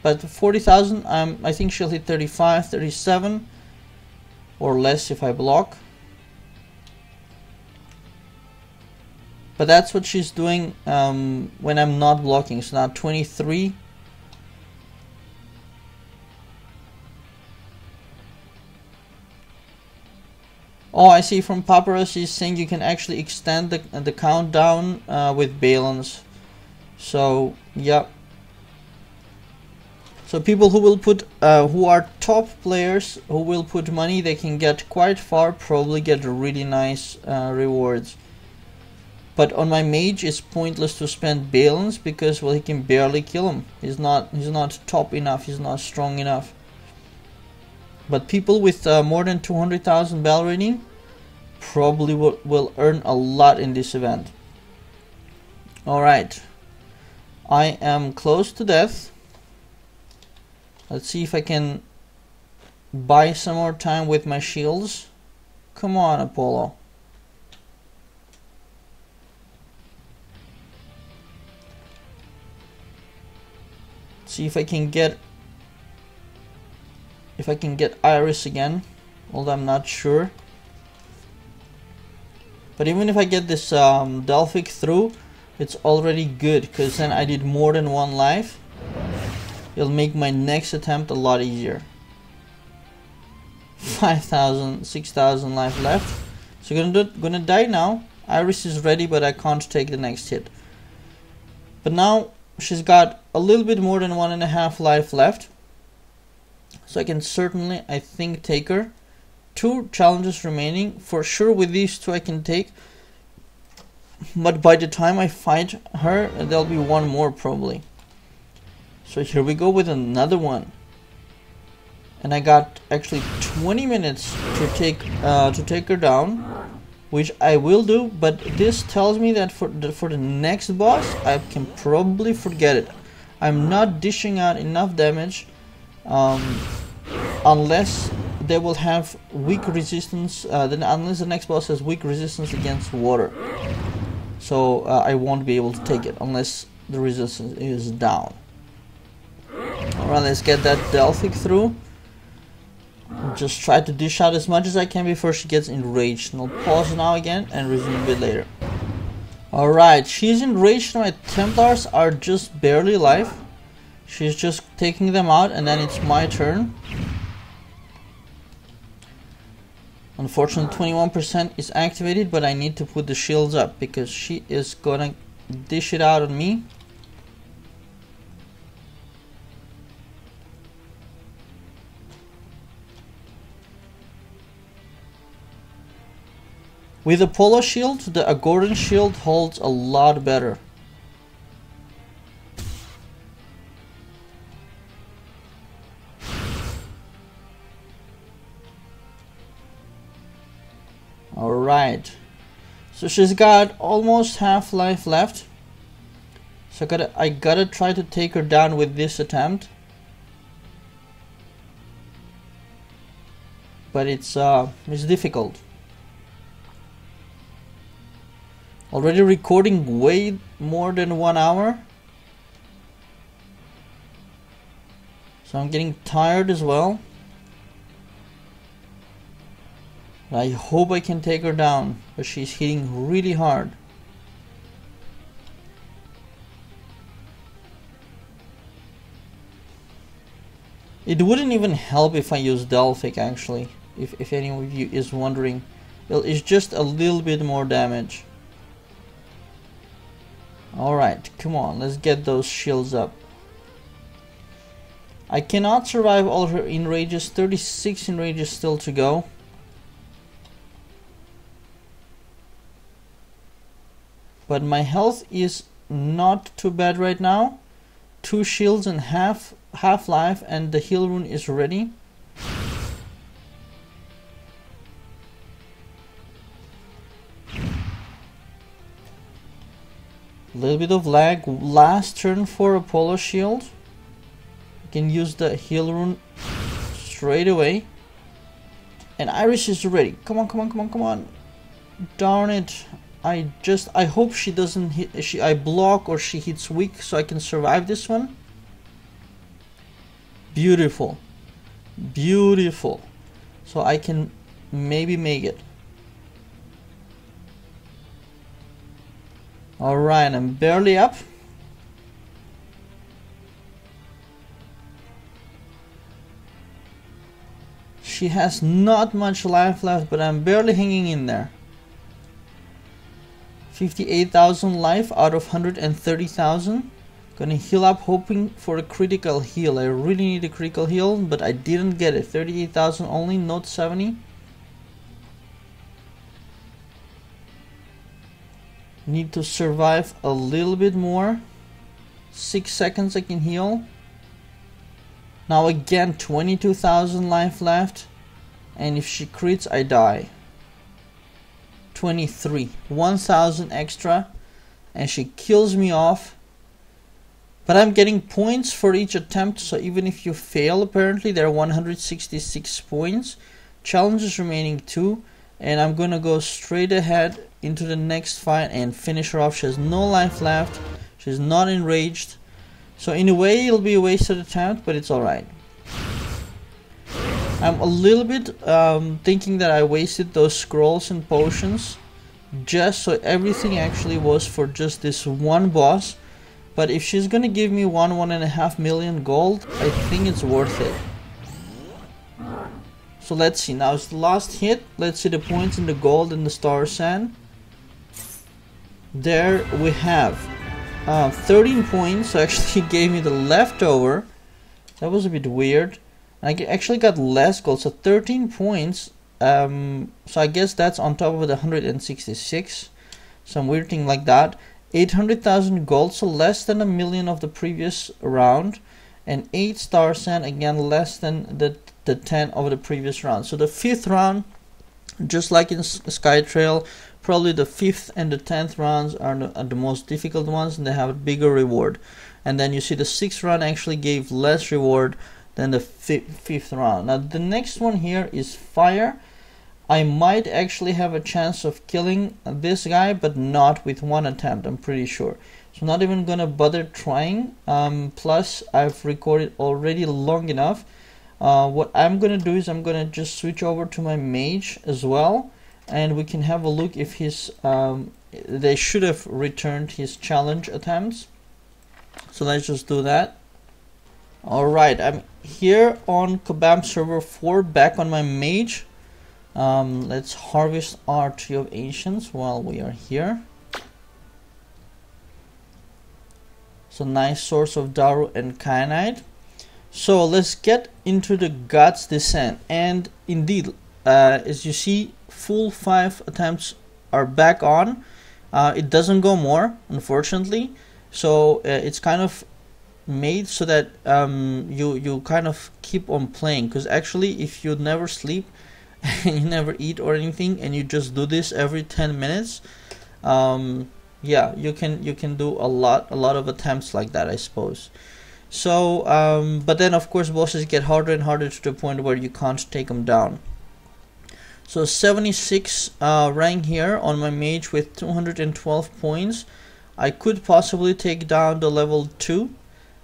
But 40,000, I think she'll hit 35, 37 or less if I block. But that's what she's doing when I'm not blocking. So now 23. Oh, I see from Paparazzi saying you can actually extend the countdown with balance. So yeah, so people who will put who are top players who will put money, they can get quite far, probably get really nice rewards. But on my mage it's pointless to spend balance because, well, he can barely kill him. He's not top enough, he's not strong enough. But people with more than 200,000 battle rating probably will earn a lot in this event. Alright, I am close to death. Let's see if I can buy some more time with my shields. Come on, Apollo. See if I can get Iris again, although I'm not sure. But even if I get this Delphic through, it's already good, because then I did more than 1 life. It'll make my next attempt a lot easier. 5,000, 6,000 life left. So gonna die now. Iris is ready, but I can't take the next hit. But now she's got a little bit more than 1.5 life left. So I can certainly, I think, take her. 2 challenges remaining. For sure with these 2 I can take. But by the time I fight her, there'll be 1 more probably. So here we go with another one. And I got actually 20 minutes to take her down, which I will do. But this tells me that for the next boss, I can probably forget it. I'm not dishing out enough damage, unless they will have weak resistance. Unless the next boss has weak resistance against water. So I won't be able to take it unless the resistance is down. Alright, let's get that Delphic through. Just try to dish out as much as I can before she gets enraged. And I'll pause now again and resume a bit later. Alright, she's enraged. My Templars are just barely alive. She's just taking them out, and then it's my turn. Unfortunately 21% is activated, but I need to put the shields up because she is gonna dish it out on me. With the Polo shield, the Agordan shield holds a lot better. Alright, so she's got almost half life left. So I gotta try to take her down with this attempt. But it's difficult. Already recording way more than 1 hour. So I'm getting tired as well. I hope I can take her down, but she's hitting really hard. It wouldn't even help if I use Delphic actually, if any of you is wondering. Well, it's just a little bit more damage. Alright, come on, let's get those shields up. I cannot survive all her enrages, 36 enrages still to go. But my health is not too bad right now. 2 shields and half life, and the heal rune is ready. A little bit of lag. Last turn for Apollo shield. You can use the heal rune straight away. And Iris is ready. Come on, come on, come on, come on. Darn it. I hope she doesn't hit, I block or she hits weak so I can survive this one. Beautiful. Beautiful. So I can maybe make it. Alright, I'm barely up. She has not much life left, but I'm barely hanging in there. 58,000 life out of 130,000. Gonna heal up, hoping for a critical heal. I really need a critical heal, but I didn't get it. 38,000 only, not 70. Need to survive a little bit more. 6 seconds I can heal. Now again, 22,000 life left. And if she crits, I die. 23, 1,000 extra, and she kills me off. But I'm getting points for each attempt, so even if you fail, apparently there are 166 points. Challenges remaining 2, and I'm gonna go straight ahead into the next fight and finish her off. She has no life left, she's not enraged, so in a way it'll be a wasted attempt, but it's alright. I'm a little bit thinking that I wasted those scrolls and potions just so everything actually was for just this one boss. But if she's gonna give me 1.5 million gold, I think it's worth it. So let's see, now it's the last hit. Let's see the points in the gold and the star sand. There we have 13 points, so actually he gave me the leftover. That was a bit weird. I actually got less gold, so 13 points. So I guess that's on top of the 166. Some weird thing like that. 800,000 gold, so less than a million of the previous round. And 8 star sand, again less than the 10 of the previous round. So the 5th round, just like in Skytrail, probably the 5th and the 10th rounds are the most difficult ones, and they have a bigger reward. And then you see the 6th round actually gave less reward than the 5th round. Now the next one here is fire. I might actually have a chance of killing this guy, but not with one attempt, I'm pretty sure. So not even gonna bother trying. Plus I've recorded already long enough. What I'm gonna do is I'm gonna just switch over to my mage as well, and we can have a look if his they should have returned his challenge attempts. So let's just do that. Alright, I'm here on Kabam server 4, back on my mage. Let's harvest our Tree of Ancients while we are here. So nice source of Daru and Kyanite. So let's get into the God's Descent. And indeed, as you see, full 5 attempts are back on, it doesn't go more, unfortunately. So it's kind of made so that you kind of keep on playing, because actually if you never sleep and you never eat or anything and you just do this every 10 minutes, yeah, you can do a lot of attempts like that, I suppose. So but then of course bosses get harder and harder to the point where you can't take them down. So 76 rank here on my mage with 212 points. I could possibly take down the level 2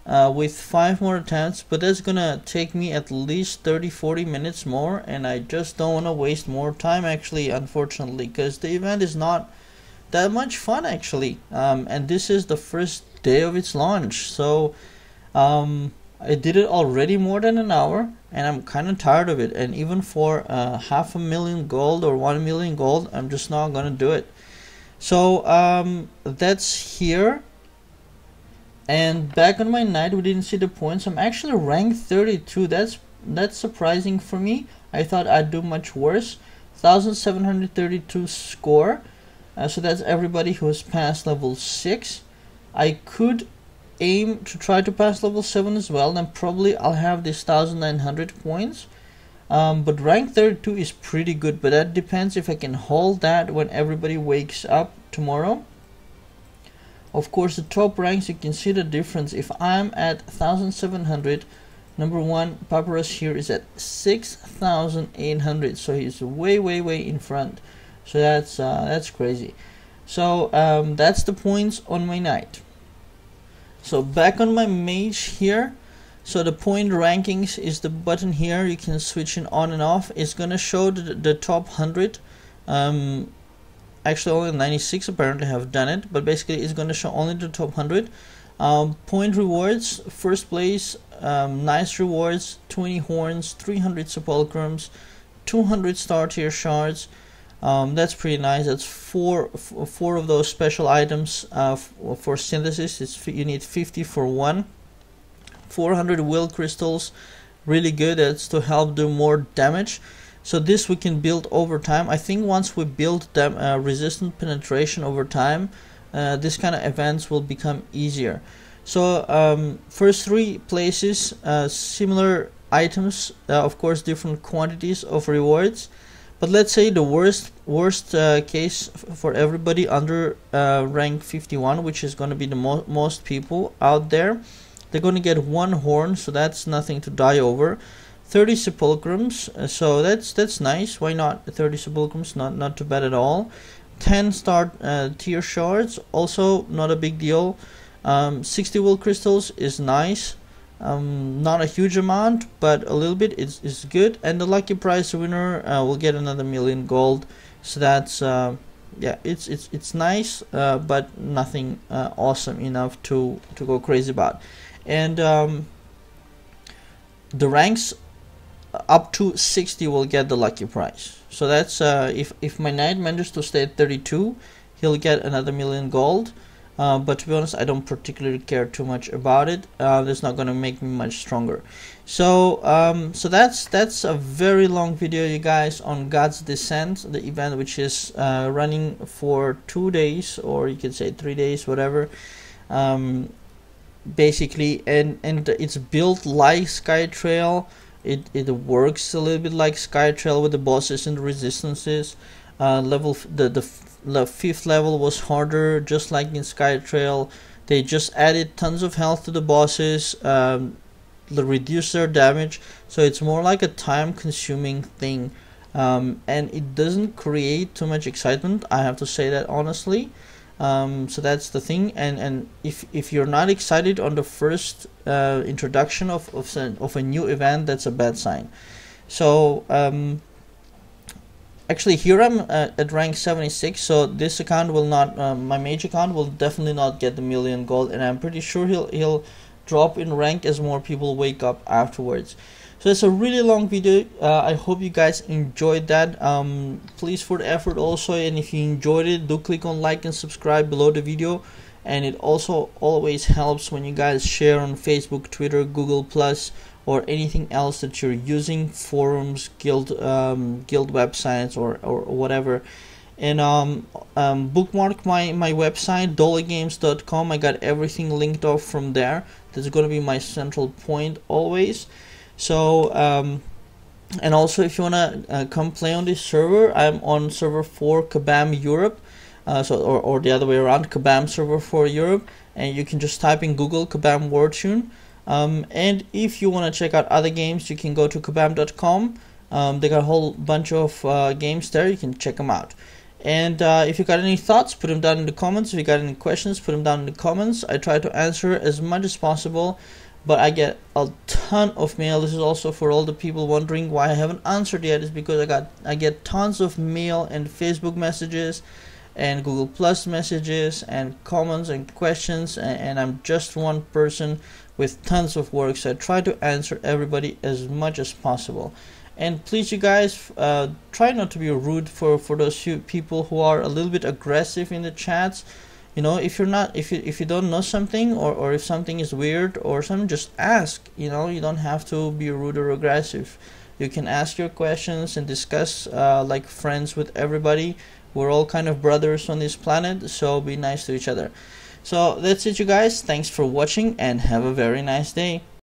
with 5 more attempts, but that's gonna take me at least 30-40 minutes more, and I just don't want to waste more time, actually, unfortunately, because the event is not that much fun, actually, and this is the first day of its launch. So I did it already more than an hour, and I'm kind of tired of it, and even for 500,000 gold or 1 million gold, I'm just not gonna do it. So that's here. And back on my knight, we didn't see the points. I'm actually ranked 32. That's surprising for me. I thought I'd do much worse. 1732 score. So that's everybody who has passed level 6. I could aim to try to pass level 7 as well. Then probably I'll have this 1900 points. But rank 32 is pretty good. But that depends if I can hold that when everybody wakes up tomorrow. Of course, the top ranks, you can see the difference. If I'm at 1700, number 1 Papyrus here is at 6800, so he's way in front. So that's crazy. So that's the points on my knight. So back on my mage here. So the point rankings is the button here. You can switch it on and off. It's gonna show the top 100. Actually only 96 apparently have done it, but basically it's going to show only the top 100. Point rewards, first place, nice rewards, 20 horns, 300 sepulchrums, 200 star tier shards. That's pretty nice. That's four of those special items for synthesis. You need 50 for one. 400 will crystals, really good. That's to help do more damage. So this we can build over time. I think once we build resistant penetration over time, this kind of events will become easier. So first 3 places, similar items, of course different quantities of rewards. But let's say the worst case for everybody under rank 51, which is going to be the most people out there, they're going to get 1 horn, so that's nothing to die over. 30 sepulchrums, so that's nice. Why not 30 sepulchrums? Not too bad at all. 10 star tier shards, also not a big deal. 60 will crystals is nice. Not a huge amount, but a little bit is good. And the lucky prize winner will get another 1 million gold. So that's yeah, it's nice, but nothing awesome enough to go crazy about. And the ranks up to 60 will get the lucky prize. So that's if my knight manages to stay at 32, he'll get another 1 million gold. But to be honest, I don't particularly care too much about it. It's not going to make me much stronger. So so that's a very long video, you guys, on God's Descent, the event which is running for 2 days, or you could say 3 days, whatever. Basically, and it's built like Skytrail. It works a little bit like Skytrail with the bosses and the resistances. The 5th level was harder, just like in Skytrail. They just added tons of health to the bosses, reduce their damage, so it's more like a time-consuming thing, and it doesn't create too much excitement, I have to say that honestly. So that's the thing, and if you're not excited on the first introduction of a new event, that's a bad sign. So actually here I'm at rank 76, so this account will not, my mage account will definitely not get the 1 million gold, and I'm pretty sure he'll drop in rank as more people wake up afterwards. So it's a really long video. I hope you guys enjoyed that. Please, for the effort also, and if you enjoyed it, do click on like and subscribe below the video. And it also always helps when you guys share on Facebook, Twitter, Google Plus, or anything else that you're using, forums, guild websites, or whatever. And bookmark my website dollygames.com. I got everything linked off from there. That's going to be my central point always. So and also, if you want to come play on this server, I'm on server 4 Kabam Europe. Or the other way around, Kabam server 4 Europe, and you can just type in Google Kabam Wartune. And if you want to check out other games, you can go to kabam.com. They got a whole bunch of games there. You can check them out. And if you got any thoughts, put them down in the comments. If you got any questions, put them down in the comments. I try to answer as much as possible, but I get a ton of mail. This is also for all the people wondering why I haven't answered yet. Is because I get tons of mail and Facebook messages and Google Plus messages and comments and questions, and I'm just one person with tons of work, so I try to answer everybody as much as possible. And please, you guys, try not to be rude for those few people who are a little bit aggressive in the chats. You know, if you don't know something, or if something is weird or something, just ask. You know, you don't have to be rude or aggressive. You can ask your questions and discuss like friends with everybody. We're all kind of brothers on this planet, so be nice to each other. So that's it, you guys. Thanks for watching and have a very nice day.